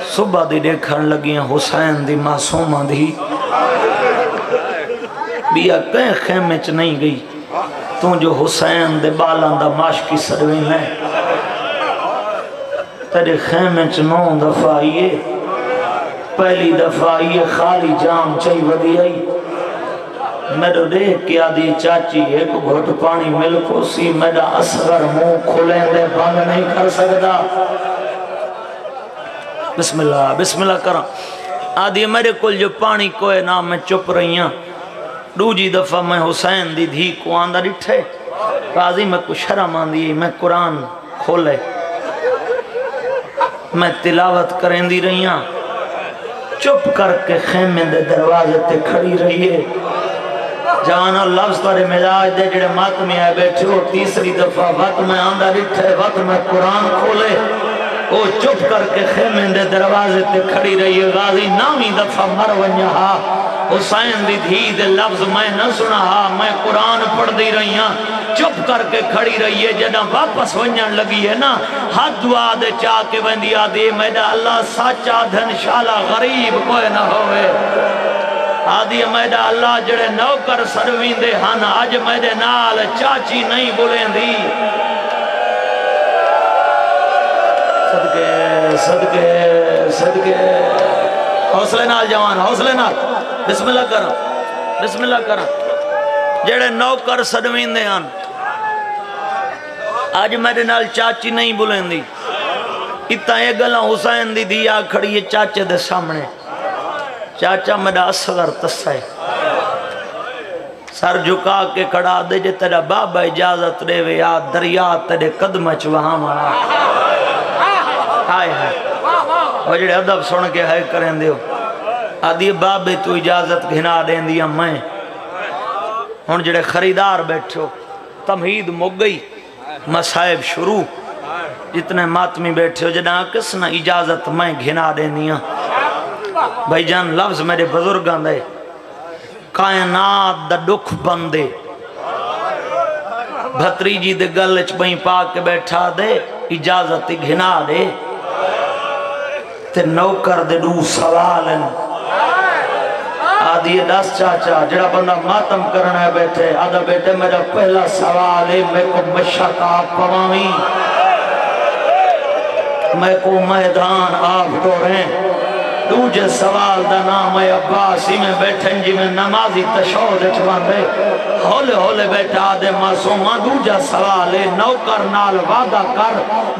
صبح دی دیکھن لگیاں حسین دی معصومہ دی بیا کہیں خیمے چ نہیں گئی تو جو حسین دے بالان دا ماشکی سرویں ہے تیرے خیمے چ 9 دفعہ آئیے پہلی دفعہ آئیے خالی جام چاہی ودی آئی میرے دیکھ کے آدھی چاچی ایک گھٹ پانی ملکو سی میرا اصغر منہ کھلیں دے بند نہیں کر سکتا بسم اللہ کرا آدھی میرے کل جو پانی کوئے نام میں چپ رہی ہیں دوجی دفعہ میں حسین دی دھی کو آندہ ڈٹھے قاضی میں کچھ شرم آندھی میں قرآن کھولے میں تلاوت کریں دی رہی ہیں چپ کر کے خیمے دے دروازے تے کھڑی رہی ہے جانا لفظ پر مزاج دے جڑے ماتمی آئے بیٹھے ہو تیسری دفعہ وقت میں آندہ ڈٹھے وقت میں قرآن کھولے وہ چپ کر کے خیمے دے دروازے تے کھڑی رہی ہے غازی نامی دفعہ مر ونجا ہا حسین دی دھی دے لفظ میں نہ سنا ہا میں قرآن پڑھ دی رہی ہاں چپ کر کے کھڑی رہی ہے جنہ واپس ونجن لگی ہے نا ہاتھ دعا دے چاہ کے وندی آدھی میڈا اللہ سچا دھن شالا غریب کوئی نہ ہوئے آدھی میڈا اللہ جڑے نوکر سروین دے ہن آج میڈے نال چاچی نہیں بولیں دی صدقے حوصلے نال جوان حوصلے نال بسم اللہ کرا جڑے نوکر سروین دے ہن آج میرے نال چاچی نہیں بولیں دی اتنا یہ گلہ حسین دی دیا کھڑی ہے چاچے دے سامنے چاچا میرا اصغر تسے سر جھکا کے کھڑا دے جے تیرا بابا اجازت دے وے یا دریا تیرے قدم چ وہاں مارا ہائے ہائے وہ جڑے ادب سن کے ہے کریں دیو آدھی بابے تو اجازت گھنا دین دیا میں ہن جڑے خریدار بیٹھو تمہید مک گئی مصائب شروع جتنے ماتمی بیٹھے ہو جڑا کس نہ اجازت میں گھنا دین دیا بھائی جان لفظ میرے بزرگاں دے کائنات دا دکھ بندے بھتریجی دے گلچ بہیں پاک کے بیٹھا دے اجازت گھنا دے تے نوکر دے دو سوالن آدھی دس چاچا جڑا بندہ ماتم کرنا ہے بیٹھے آدھا بیٹے میرا پہلا سوال ہے میں کو مشقہ پوامی میں کو میدان آپ کو رہیں دوجہ سوال دا نام ہے عباسی میں بیٹھیں جی میں نمازی تشہود اچھواندے ہولے ہولے بیٹھا دے معصومہ دوجہ سوال ہے نوکر نال وعدہ کر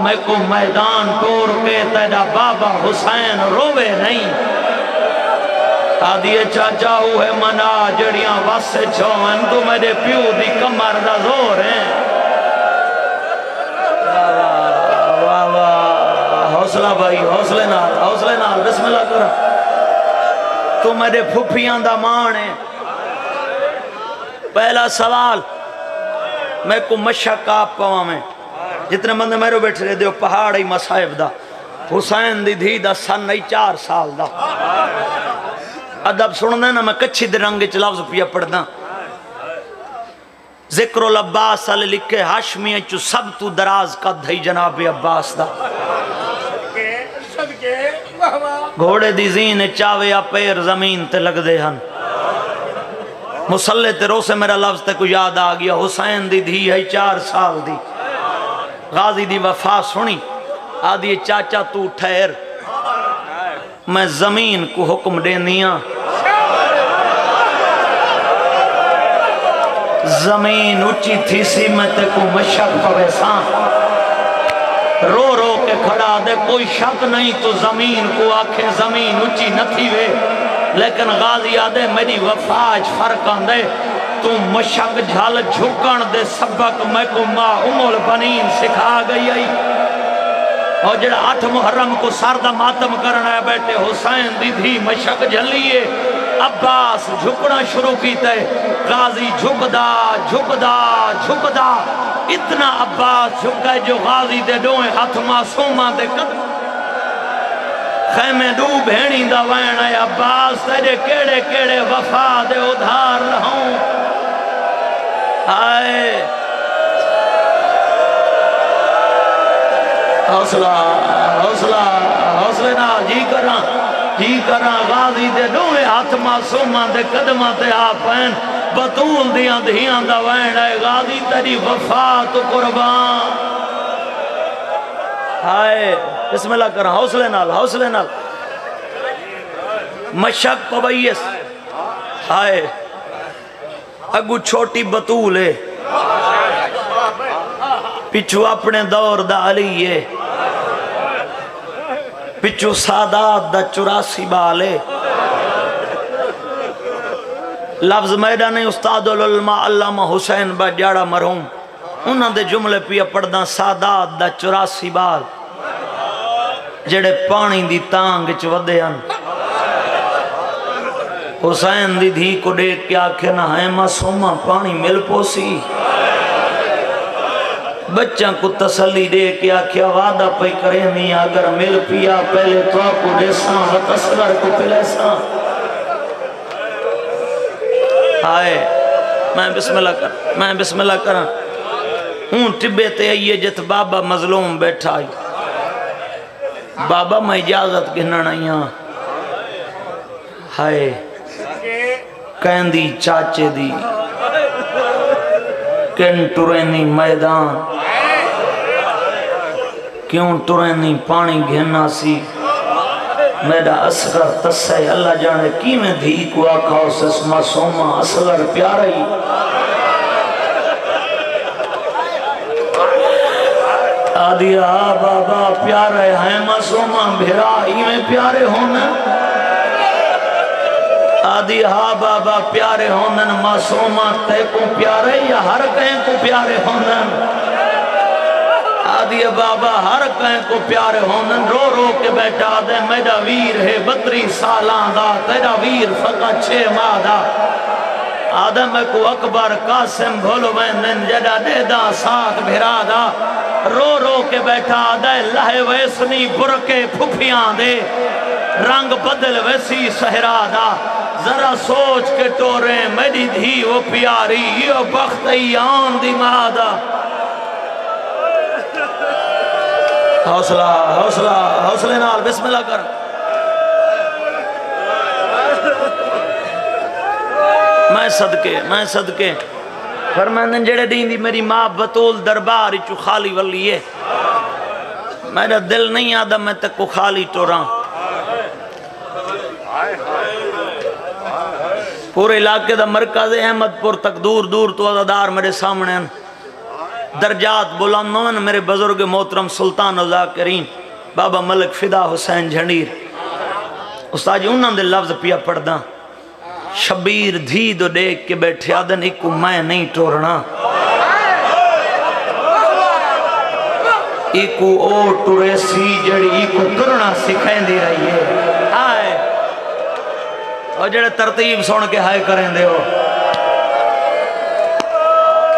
میں کو میدان ٹور کے تیرا بابا حسین روے نہیں آدھیے چاچا ہوئے منا جڑیاں واسے چھوئن تو میرے پیو دی کمر دا زور ہیں واہ واہ حوصلہ بھائی حوصلے نال بسم اللہ کرا تو میرے پھپیاں دا مان ہے پہلا سوال میں کو مشق آپ پاؤں میں جتنے بندے میرے بیٹھے رہے دیو پہاڑی مصائب دا حسین دی دھی دا سن نہیں 4 سال دا ادب سننے نا میں کچھی دے رنگ لفظ پیا پڑھنا ذکر العباس علی لکھے ہاشمی چو سب تو دراز کا دھائی جناب عباس دا گھوڑے دی زین چاوے یا پیر زمین تے لگ دے ہن مسلح تے رو سے میرا لفظ تے کو یاد آگیا حسین دی دھی ہے 4 سال دی غازی دی وفا سنی آدھی چاچا تو ٹھہر میں زمین کو حکم دینیاں زمین اچھی تھی سی میں تے کو مشق پویسان رو رو کے کھڑا دے کوئی شک نہیں تو زمین کو آکھیں زمین اچھی نہ تھی وے لیکن غازی آدھے میری وفاج فرقان دے تو مشق جھال جھکن دے سبق میں کو ماں البنین سکھا گئی آئی اور جڑا 8 محرم کو سردہ ماتم کرنا ہے بیٹے حسین دی دھی مشق جھلیے عباس جھکنا شروع کیتے غازی جھکدا اتنا عباس جھکے جو غازی دے دوئے ہاتھ معصومہ دے قدم خیمے دو بھینی دا وین ہے عباس تیرے کیڑے کیڑے وفا دے ادھار رہوں آئے حوصلے نال جی کراں غازی دے دوئے ہاتھ معصومہ دے قدمہ تے آپین بطول دیاں دھیاں دا وین ہے غازی تیری وفا تو قربان ہائے بسم اللہ کراں حوصلے نال مشق پبیس ہائے اگو چھوٹی بطول ہے پچھو اپنے دور دا علی ہے پچھو سادات دا 84 بالے لفظ میدانی استاد العلماء علامہ حسین بجاڑا مرحوم انہاں دے جملے پیا پڑھدا سادات دا 84 بال جڑے پانی دی تانگ چ ودے ہن حسین دی دھی کو دیکھ کے آکھے نہ ہے معصومہ پانی مل پوسی بچہ کو تسلی دے کے آکھیا وعدہ پہ کرے نہیں اگر مل پیا پہلے تو کو دیساں وطسگر کو پلیساں آئے میں بسم اللہ کرا ہوں ٹبے تے آئیے جت بابا مظلوم بیٹھا آئی بابا میں اجازت گھننا نہیں ہاں ہائے کہندی چاچے دی کن ٹرینی میدان کیوں ٹرینی پانی گھننا سی میرا اصغر تسے اللہ جانے کی میں دھی کو آکھا اس اسمہ سوما اصغر پیارا ہی آدھیا بابا پیارے ہیں معصومہ بھیرا ہی میں پیارے ہونا آدھی ہاں بابا پیارے ہونن معصومہ تے کو پیارے یا ہر کہیں کو پیارے ہونن آدھی بابا ہر کہیں کو پیارے ہونن رو رو کے بیٹھا دے میرا ویر ہے 32 سالان دا تیرا ویر فقط 6 ماہ دا آدم کو اکبر قاسم بھولو ویندن جڑا دے دا ساتھ بھرا دا رو رو کے بیٹھا دے لہے ویسنی برکے پھپیاں دے رنگ بدل ویسی سہرا دا ذرا سوچ کے ٹورے میری دھی وہ پیاری یہ بخت ایان دی مادہ حوصلہ حوصلہ حوصلے نال بسم اللہ کر میں صدقے فرمائندن جڑے دین دی میری ماں بطول دربار چو خالی ولی ہے میرا دل نہیں آدھا میں تک کو خالی ٹوراں پورے علاقے دا مرکز احمد پور تک دور دور تو عزادار میرے سامنے ہیں درجات بلندون میرے بزرگ محترم سلطان ذاکرین بابا ملک فدا حسین جھنڈیر استاد جی انہوں نے لفظ پیا پڑھ دا شبیر دھی دو دیکھ کے بیٹھے آدن ایکو میں نہیں ٹورنا ایکو او ٹورے سی جڑی ایکو ٹورنا سکھائیں دی رہی ہے آئے اور جڑے ترتیب سن کے ہائے کریں دے ہو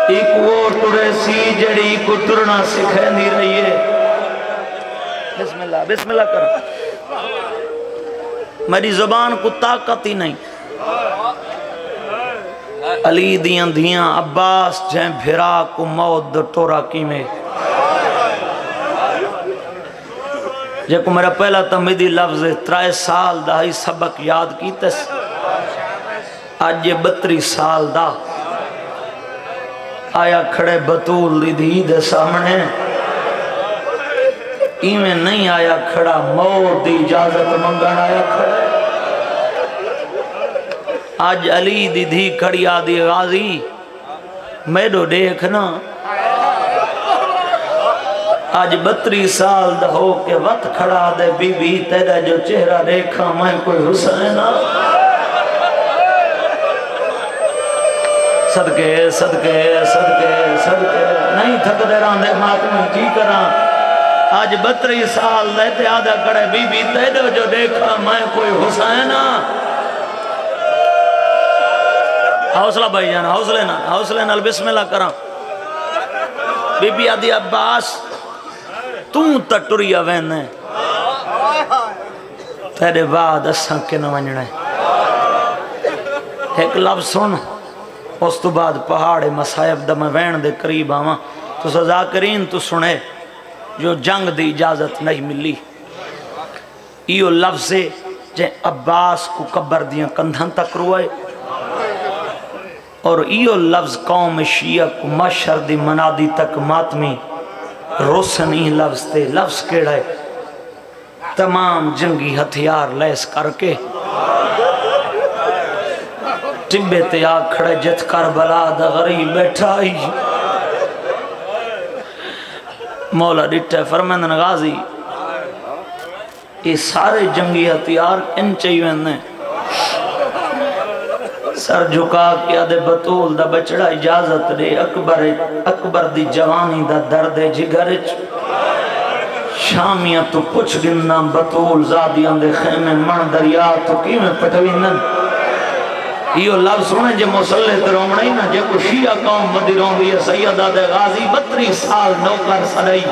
ایک وہ ٹورے سی جڑی کو ٹرنا سکھیں دی رہی ہے بسم اللہ کر میری زبان کو طاقت ہی نہیں علی دیاں دیاں عباس جائیں بھرا کو موت دو ٹورا کی میں جے کو میرا پہلا تمیدی لفظ 3 سال دا ہی سبق یاد کی تس آج یہ 32 سال دا آیا کھڑے بطول دی دھی دے سامنے ایمیں نہیں آیا کھڑا موت دی اجازت منگن آیا کھڑے آج علی دی دھی کھڑی آدھی غازی میڈو دیکھنا آج 32 سال دا ہو کے وقت کھڑا دے بی بی تیرا جو چہرہ دیکھا میں کوئی حسینہ صدقے صدقے صدقے صدقے نہیں تھک دے رہاں دے ماتمی جی کراں آج 32 سال لیتے آدھا کڑے بی بی تیرا جو دیکھا میں کوئی حسینہ حوصلہ بھائی جانا حوصلے نال بسم اللہ کراں بی بی آدھی عباس تا ٹریا وینے تیرے بعد اساں کے نہ ونجنے ایک لفظ سن اس تو بعد پہاڑ مسائب دا میں وین دے قریب آواں تو ذاکرین تو سنے جو جنگ دی اجازت نہیں ملی ایو لفظ جے عباس کو قبر دیاں کندھن تک روئے اور ایو لفظ قوم شیعہ کو مشہر دی منادی تک ماتمی روسنی لفظ تے لفظ کیڑے تمام جنگی ہتھیار لیس کر کے ٹبے تے آ کھڑے جت کربلا دا غریب بیٹھائی مولا ڈٹھے فرمندن غازی یہ سارے جنگی ہتھیار ان چاہیے نے سر جھکا کیا دے بطول دا بچڑا اجازت دے اکبر دی جوانی دا درد جگرچ شامیاں تو پچھ گننا بطول زادیاں دے خیمے من دریا تو کیویں پٹوینن یہ لفظ سنے جے مسلح تروم نہیں نا جے کو شیعہ قوم مدیروں بھی سیدہ دے غازی 32 سال نوکر سڑائی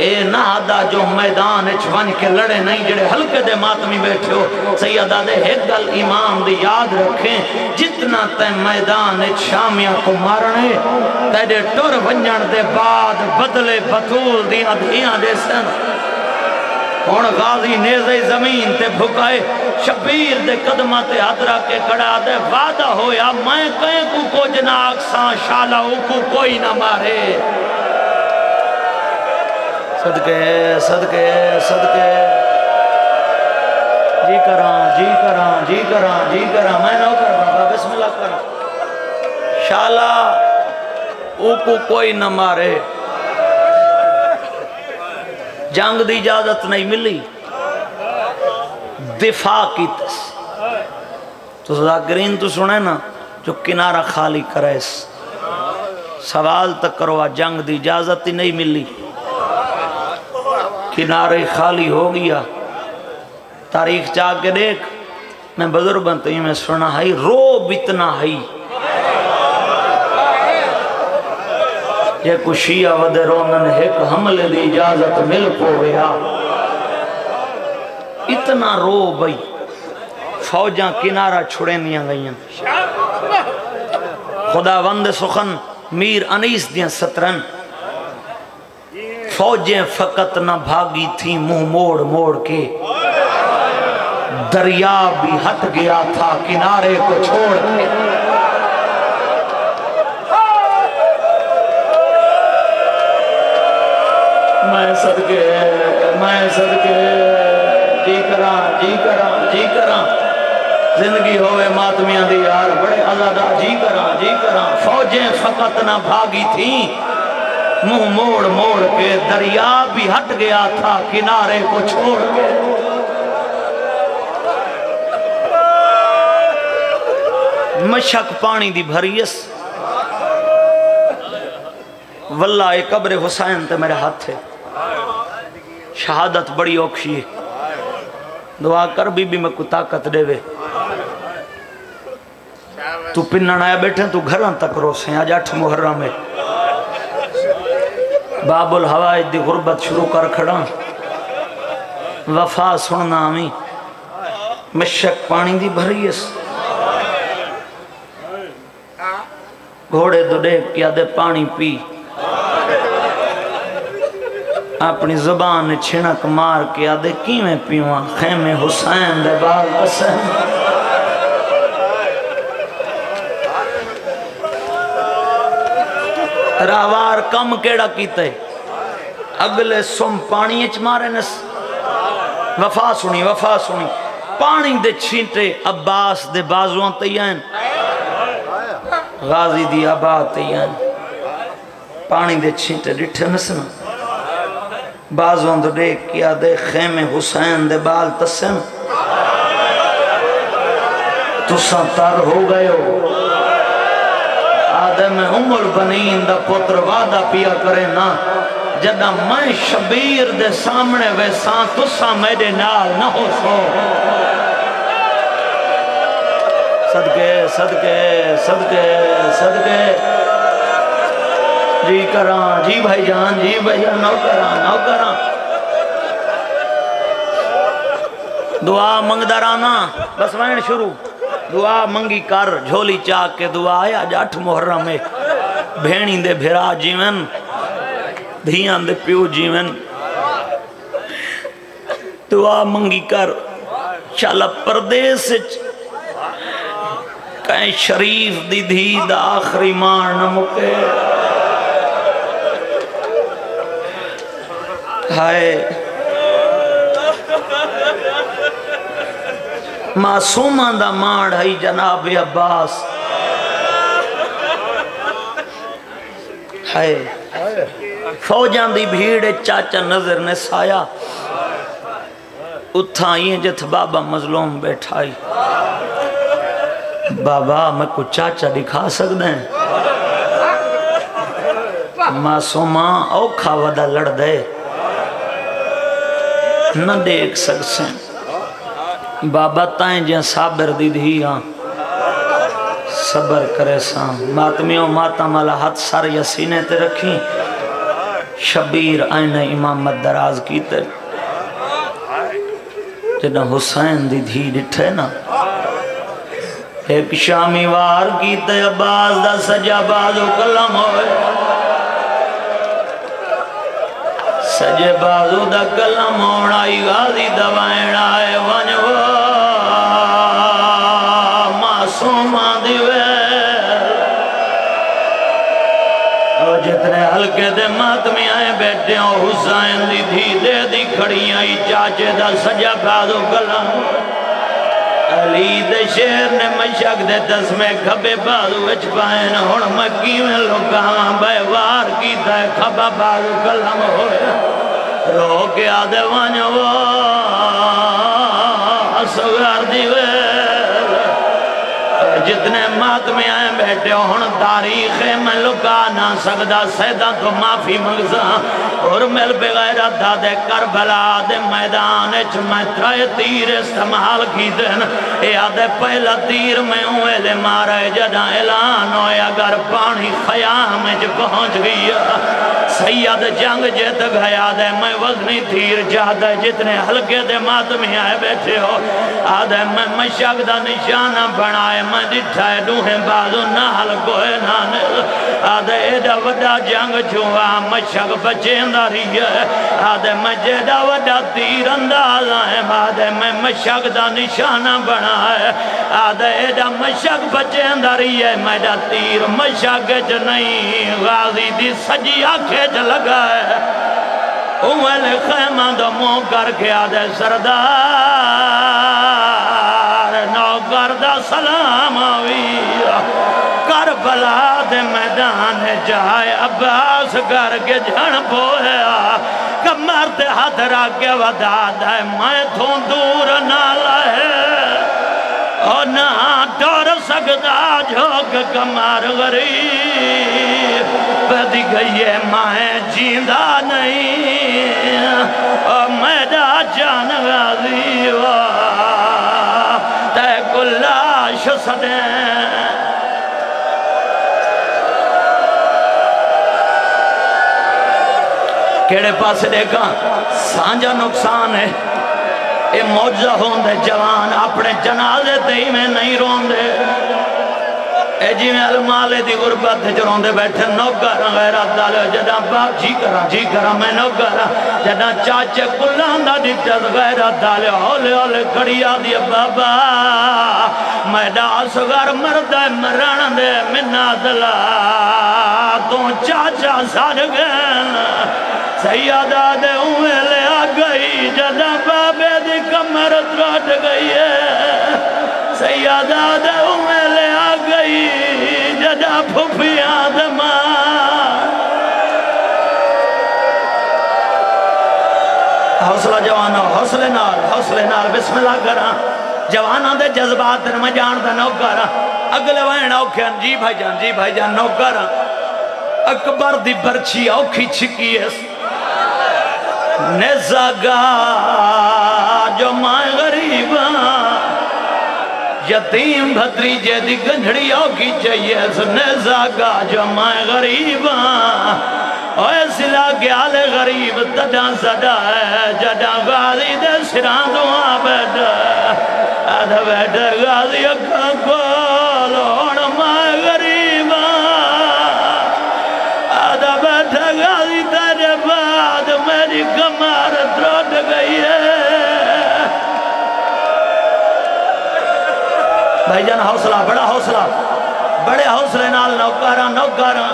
اے نہدہ جو میدان اچھ ون کے لڑے نہیں جڑے ہلکے دے ماتمی بیٹھے ہو سیدہ دے ایک گل امام دی یاد رکھیں جتنا تے میدان اچھ شامیاں کو مارنے تیرے ٹور ونجن دے بعد بدلے بطول دی ادھیاں دے سن ہون غازی نیزے زمین تے بھکائے شبیر دے قدمہ تے حضرہ کے کڑا دے وعدہ ہویا میں کہیں کو جناک سان شالا کو کوئی نہ مارے صدقے صدقے صدقے جی کراں میں نو کر بابا بسم اللہ کراں شالا کو کوئی نہ مارے جنگ دی اجازت نہیں ملی دفاع کی تس تو ذاکرین تو سنے نا جو کنارہ خالی کرے سوال تک کرو جنگ دی اجازت ہی نہیں ملی کنارے خالی ہو گیا تاریخ چاہ کے دیکھ میں بزرگوں تو میں سنا ہے روب اتنا ہے یہ کچھ شیعہ ودے رونن ایک حملے دی اجازت مل کو گیا اتنا رو بھئی فوجاں کنارہ چھڑے نیا گئیں خدا وند سخن میر انیس دیاں سترن فوجیں فقط نہ بھاگی تھی منہ موڑ موڑ کے دریا بھی ہٹ گیا تھا کنارے کو چھوڑ کے میں صدقے جی کراں زندگی ہوئے ماتمیاں دی یار بڑے عزادہ جی کراں فوجیں فقط نہ بھاگی تھیں منہ موڑ موڑ کے دریا بھی ہٹ گیا تھا کنارے کو چھوڑ کے مشک پانی دی بھریس واللہ ایک قبر حسین تے میرے ہاتھ ہے شہادت بڑی اوکھی ہے دعا کر بی بی میں کو طاقت دے وے تو پنن آیا بیٹھے تو گھران تک روسیں آج 8 محرم ہے باب الحوائج دی غربت شروع کر کھڑا وفا سننا ہمیں مشک پانی دی بھریس گھوڑے دو دیکھ کیا دے پانی پی اپنی زبان چھنک مار کے آدھے کی میں پیواں خیمے حسین دے بال قسم راوار کم کیڑا کیتے اگلے سم پانی اچ مارے نس وفا سنی پانی دے چھینٹے عباس دے بازوان تیان غازی دی آباد تیان پانی دے چھینٹے ڈٹھے نسنا بازوان دو دیکھ کیا دے خیمے حسین دے بال تسن تو سنتر ہو گئے ہو آدم البنین دا پتر وعدہ پیا کرے نا جدہ میں شبیر دے سامنے ویسان تسا میرے نال نہ ہو سو صدقے جی کراں جی بھائی جان نو کراں دعا منگ دارانا بس وین شروع دعا منگی کر جھولی چاک کے دعا آیا آج 8 محرم ہے بھینی دے بھیرا جیون دھیان دے پیو جیون دعا منگی کر چالا پردیس کہیں شریف دی دھی دا آخری مار نہ مکے ہائے معصومان دا مار ہے جناب عباس ہائے فوجان دی بھیڑ چاچا نظر نے سایا اتھائیں جت بابا مظلوم بیٹھائی بابا میں کو چاچا دکھا سکتے ہیں معصوماں اوکھا ودا لڑ دے نہ دیکھ سکتے ہیں بابا تائیں جہاں صابر دی دھیاں صبر کرے ساں ماتمیوں ماتا مالا ہاتھ سار یا سینے تے رکھیں شبیر آئین امامت دراز کیتے جنہ حسین دی دھی ڈٹھے نا ایک شامی وار کیتے عباس دا سجا بازو کلم ہوئے سجے بازو دا کلم ہوڑائی غازی دوائن آئے ونجو معصومہ دیوے اور جتنے حلقے دے ماتمی آئے بیٹھے ہوں حسین دی دھی دے دی کھڑی آئی چاچے دا سجا بازو کلم علی دے شیر نے مشک دے تسمے کھبے بازو اچ پائن ہون مکی میں لکاں بے وار کی تے کھبا بازو کلم ہوئے رو کے آدھے وانجو اصغر دیوے جتنے ماتمے آئے بیٹھے ہون تاریخ میں لکا نہ سکدا سیدہ تو معافی مگزا اور مل بغیرت دے کربلا دے میدان اچھ میں ترائے تیر استعمال کی دن یادے پہلا تیر میں اویلے مارے جدہ اعلان ہوئے اگر پانی خیام اچھ پہنچ گیا سید جنگ جیت گیا دے میں وزنی تیر جادے جتنے حلقے دے ماتمی آئے بیٹھے ہو آدھے میں مشک دا نشانہ بنائے میں دٹھائے دوہیں بازو نہ حلقوئے نانے آدھے ایڈا وڈا جنگ چھوا مشک بچے انداری ہے آدھے میں جیڈا وڈا تیر انداز آئے آدھے میں مشک دا نشانہ بنائے آدھے ایڈا مشک بچے انداری ہے میڈا تیر مشک جو نہیں غازی دی سجی آنکھیں جو لگا ہے اوہل خیمہ دو منہ کر کے آدھے سردار نوکر دا سلام آوی کربلا دے میدان جائے عباس کر کے جھن پویا کمر تے ہاتھ راکے ودا دے میں تھوں دور نہ لائے اور نہ ٹور سکتا جھوک کمر غریب بدی گئی ہے مائیں جیندہ نہیں اور میڈا جان غازی تے کلاش صدیں کیڑے پاس دیکھا سانجا نقصان ہے اے موجزہ ہوں دے جوان اپنے جنازے تے ہی میں نہیں رون دے اے جی میں المالے دی غربت تے جو رون دے بیٹھے نوکر غیرت دالے جدہ باپ جی کرا میں نوکر جدہ چاچے کلاندہ دیتت غیرت دالے ہولے ہولے کڑیا دی بابا میڈا اصغر مردہ مران دے منہ دلا تو چاچا سار گئن سیادہ دے ہوئے لے آ گئی جدہ بابے دی کمر تراٹ گئی ہے سیادہ دے ہوئے لے آ گئی جدہ پھوپیاں دے ماں حوصلہ جوانہ حوصلے نال بسم اللہ کرا جوانہ دے جذبات میں جان دا نوکرا اگلے وائن اوکھیں جی بھائی جان نوکرا اکبر دی برچی اوکھی چھکی ہے نزاگا جو مائیں غریباں یتیم بھتری جے دی گنڈھڑی اوکی چاہیے نزاگا جو مائیں غریباں اوے سلا گیال غریب تڈا صدا ہے جڈا غازی دے سران دعا بیٹھا آدھا بیٹھا غازی اکھا کول ہون مائیں غریباں آدھا بیٹھا غازی تیرے بعد میری کمار تروٹ گئی ہے بھائی جان حوصلہ بڑا حوصلہ بڑے حوصلے نال نوکارا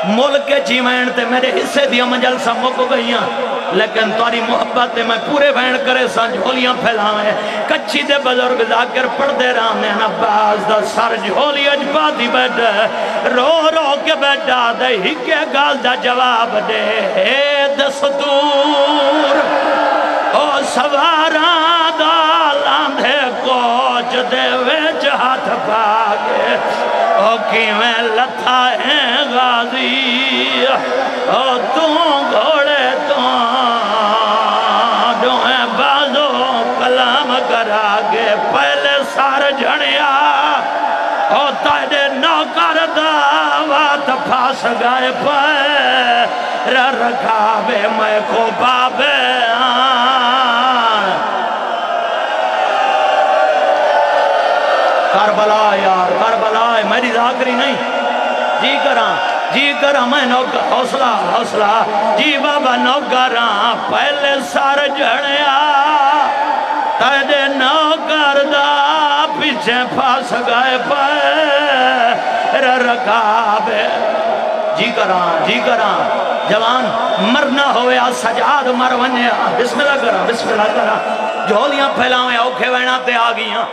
ملک جیوین تے میرے حصے دیا منجل سا موکو گئیاں لیکن تواری محبت میں پورے بین کرے سان جھولیاں پھیلاویں کچھی دے بزرگ ذاکر پڑھ دے رامے نباز دا سر جھولی اجبا دی بیٹھا رو کے بیٹھا دے ہی کے گال دا جواب دے اے دستور او سواران دا لاندھے کوچ دے ویچ ہاتھ پاکے او کیویں لتھا ہیں غازی او توں گھوڑے توں دوہیں بازو کلام کرا گے پہلے سار جھڑیا او تائیدے نوکر دعوات پھاس گئے پہ رکھابے میں کو بابے کربلا یار کربلا میری ذاکری نہیں جی کراں میں نوکر حوصلہ جی بابا نوکراں پہلے سار جھڑیا تیدے نوکر دا پیچھے پھاس گئے پہ رکھابے جی کراں جوان مرنا ہوئے سجاد مر ونیا بسم اللہ کرا جھولیاں پھیلاویں اوکھے وینا تے آگیاں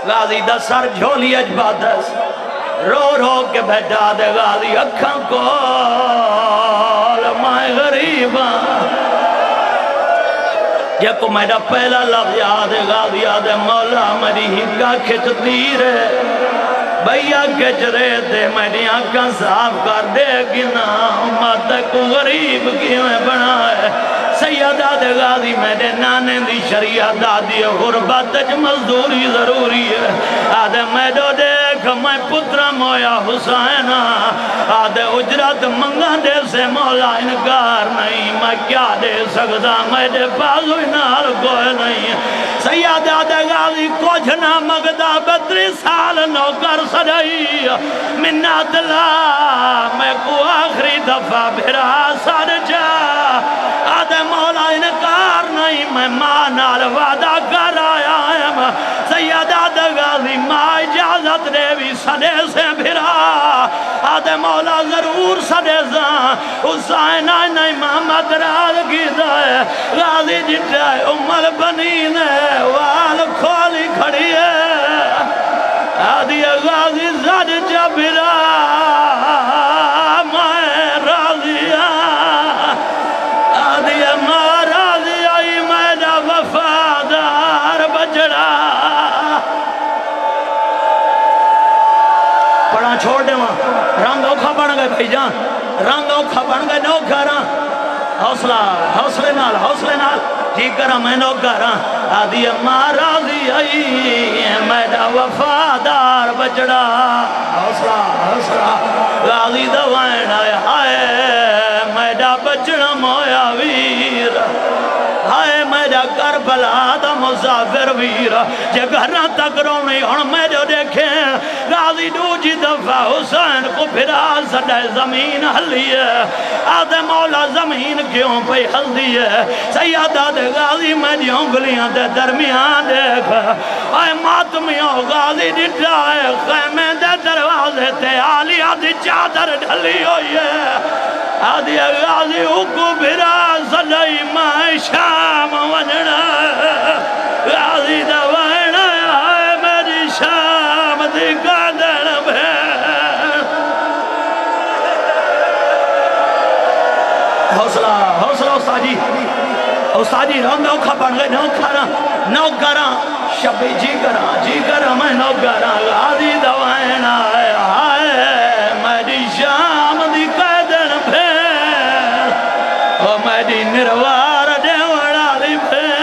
غازی دا سر جھولی اجبا دس رو کے بیٹھا دے غازی اکھاں کول مائیں غریباں یہ کو میڈا پہلا لفظ یاد ہے غازی یاد ہے مولا میری ہکا کھچ تیر ہے بھیا گجرے دے میری آنکھاں صاف کر دے گنا امت کو غریب کیوں بنا ہے سیدہ دے غازی میرے نانے دی شریعت دادی غربت مزدوری ضروری ہے آدھے میڈو دیکھ میں پترہ مویا حسین آدھے اجرت منگا دے سے مولا انکار نہیں میں کیا دے سکتا میرے پاس انہار کوئی نہیں سیدہ دے غازی کچھ نہ مگدہ 32 سال نوکر سڑائی منت لا میں کو آخری دفعہ بھرا سر جا آدھے مولا انکار نہیں میں ماں نال وعدہ کر آیا ہوں سیدہ دے غازی ماں اجازت دے بھی سڑے سے بھرا آدھے مولا ضرور سڑے زاں حسین نہیں محمد راز کی دائے غازی جٹائے امال بنی نے وال کھولی کھڑی ہے آدھی غازی زد جبرا میں راضی آدھی ماں راضی آئی میرا وفادار بجڑا پڑھا چھوڑ دے وہاں رنگ اوکھا بن گئے بھائی جان رنگ اوکھا بن گئے نوکراں حوصلے نال جی کرا میں نوکراں آدھی ماں راضی آئی میرا وفادار بچڑا حوصلہ راضی دوائن آئے میرا بچڑا مویا ویر ہائے میرا کربلا دا مسافر ویر جے گھران تک رونی ہن میں جو دیکھیں غازی دوجی دفعہ حسین کو پھرا سڑے زمین ہلی ہے آدھے مولا زمین کیوں پہ ہلدی ہے سیادہ دے غازی میں دی انگلیاں دے درمیان دیکھ آئے ماتمیوں غازی ڈٹا ہے خیمے دے دروازے تے آلی آدھی چادر ڈھلی ہوئی ہے آدھی غازی کو پھرا سڑائی میں شام وننا غازی دوائنا ہے میری شام دی قدر بھین حوصلہ استادی رنگ اوکھا بن گئے نوکراں شبی جی کراں میں نوکراں غازی دوائنا ہے میری شام دی قدر بھین او میری نروار دے وڑا دی بھین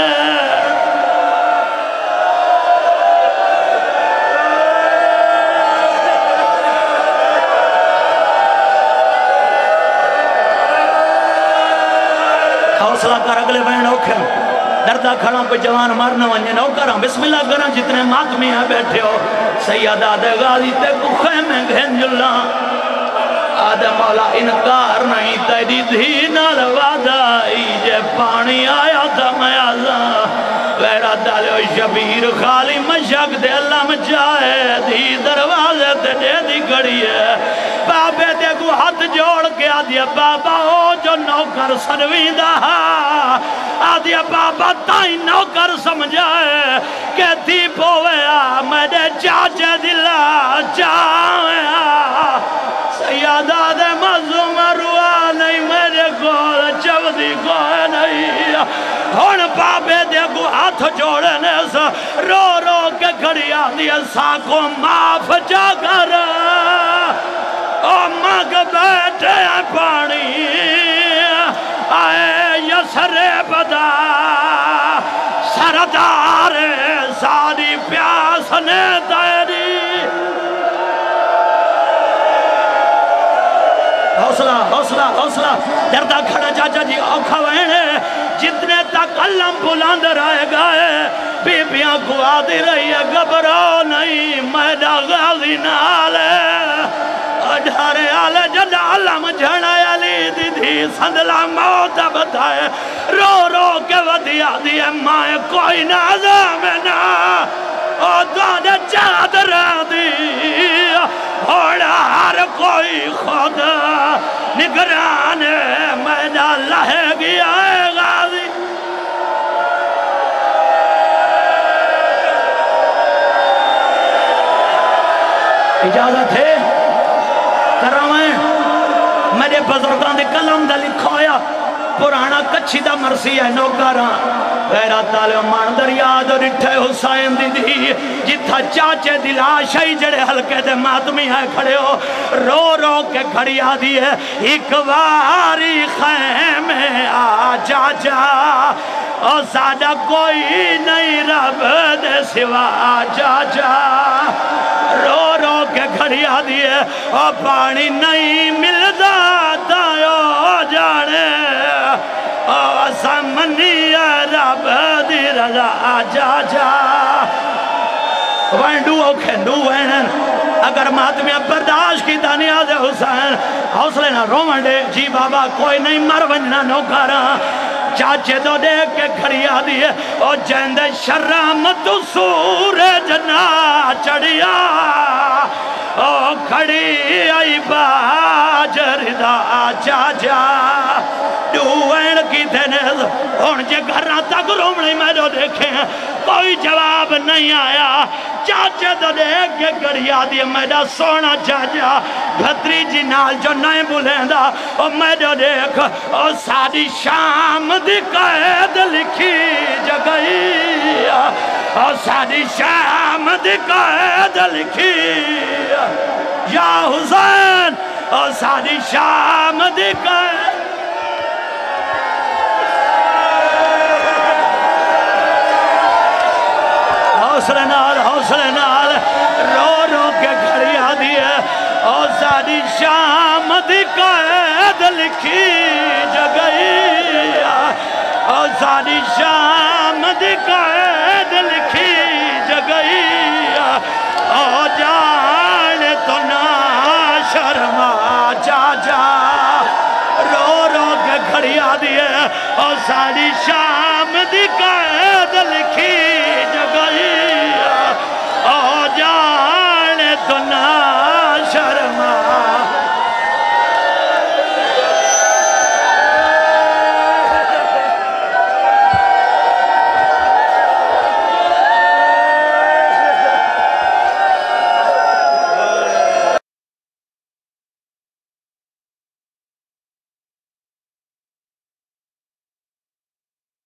حوصلہ کر اگلے بہن اوکھیں دردہ کھڑا پہ جوان مرنا ونجے نو کراں بسم اللہ کراں جتنے ماتمی ہیں بیٹھے ہو سیدہ دے غازی تے کو خیمیں گھن جلنا آدھے مولا انکار نہیں تیری دھی نال وعدہ جے پانی آیا تھا میں آزاں غیرہ دالو شبیر خالی مشک دے اللہ مچائے دھی دروازے تے دے دی کڑی ہے بابے دے کو ہاتھ جوڑ کے آدھیا بابا ہو جو نوکر سروی دہا آدھیا بابا تائیں نوکر سمجھائے کہ تھی پویا میرے چاچے دلا چاہیا سیادہ دے مظلوم روا نہیں میرے گول چودی کوئی نہیں ہون بابے دے کو ہاتھ جوڑنے سے رو رو کے کھڑی آدھی سا کو معاف جا کر او مگ بیٹھے پانی آئے یسر بدا سردار ساری پیاس نے تیری حوصلہ دردہ کھڑا چاچا جی اوکھا وینے جتنے تک علم بلند رہے گئے بیبیاں کو آدھی رہی ہے گھبرو نہیں میڈا غازی نالے اڈھارے آلے جد علم جھڑا علی دی دی سندلہ موت بتائے رو رو کے ودیا دی مائیں کوئی نازم نا او دانے چادر دی ہوڑا ہر کوئی خود نگران میڈا لہے گیا ہے غازی اجازت ہے کراویں میرے بزرگان دے کلم دا لکھویا پرانا کچھی دا مرسی ہے نوکرہ غیرت آلے مان دریا دو رٹھے حسین دی جتھا چاچے دلاش ہے جڑے حلقے دے ماتمی ہے کھڑے ہو رو رو کے کھڑی آدھی ہے ایک واری خیمے آ جا جا اور سادہ کوئی نہیں رب دے سوا جا جا رو رو کے کھڑی آدھی ہے اور پانی نہیں ملدا تایو جانے اور سامنی رب دی رضا جا جا وینڈو او کھندو وینن اگر ماتمیاں برداشت کی دانیاز حسین حوصلے نہ رومن دے جی بابا کوئی نہیں مر ونجنا نوکارا چاچے تو دیکھ کے کھڑی آدھی ہے اور جیند شرامت سورج نہ چڑھیا اور کھڑی آئی باجر دا جا جا ڈوین کی تینیز ان جے گھرنا تک رومنی میں جو دیکھیں کوئی جواب نہیں آیا چاچے تو دیکھ کے کھڑی آدھی ہے میڈا سونا چاچا بھتری جی نال جو نہیں بولیندہ اور میں جو دیکھ اور ساری شام دی قید لکھی جگئی اور ساری شام دی قید لکھی یا حسین اور ساری شام دی قید حوصلے نال رو رو کے کھڑی آدھی ہے اور ساری شام دی قید لکھی جگئی اور ساری شام دی قید لکھی جگئی اور جان تو نہ شرما جا جا رو رو کے کھڑی آدھی ہے اور ساری شام دی قید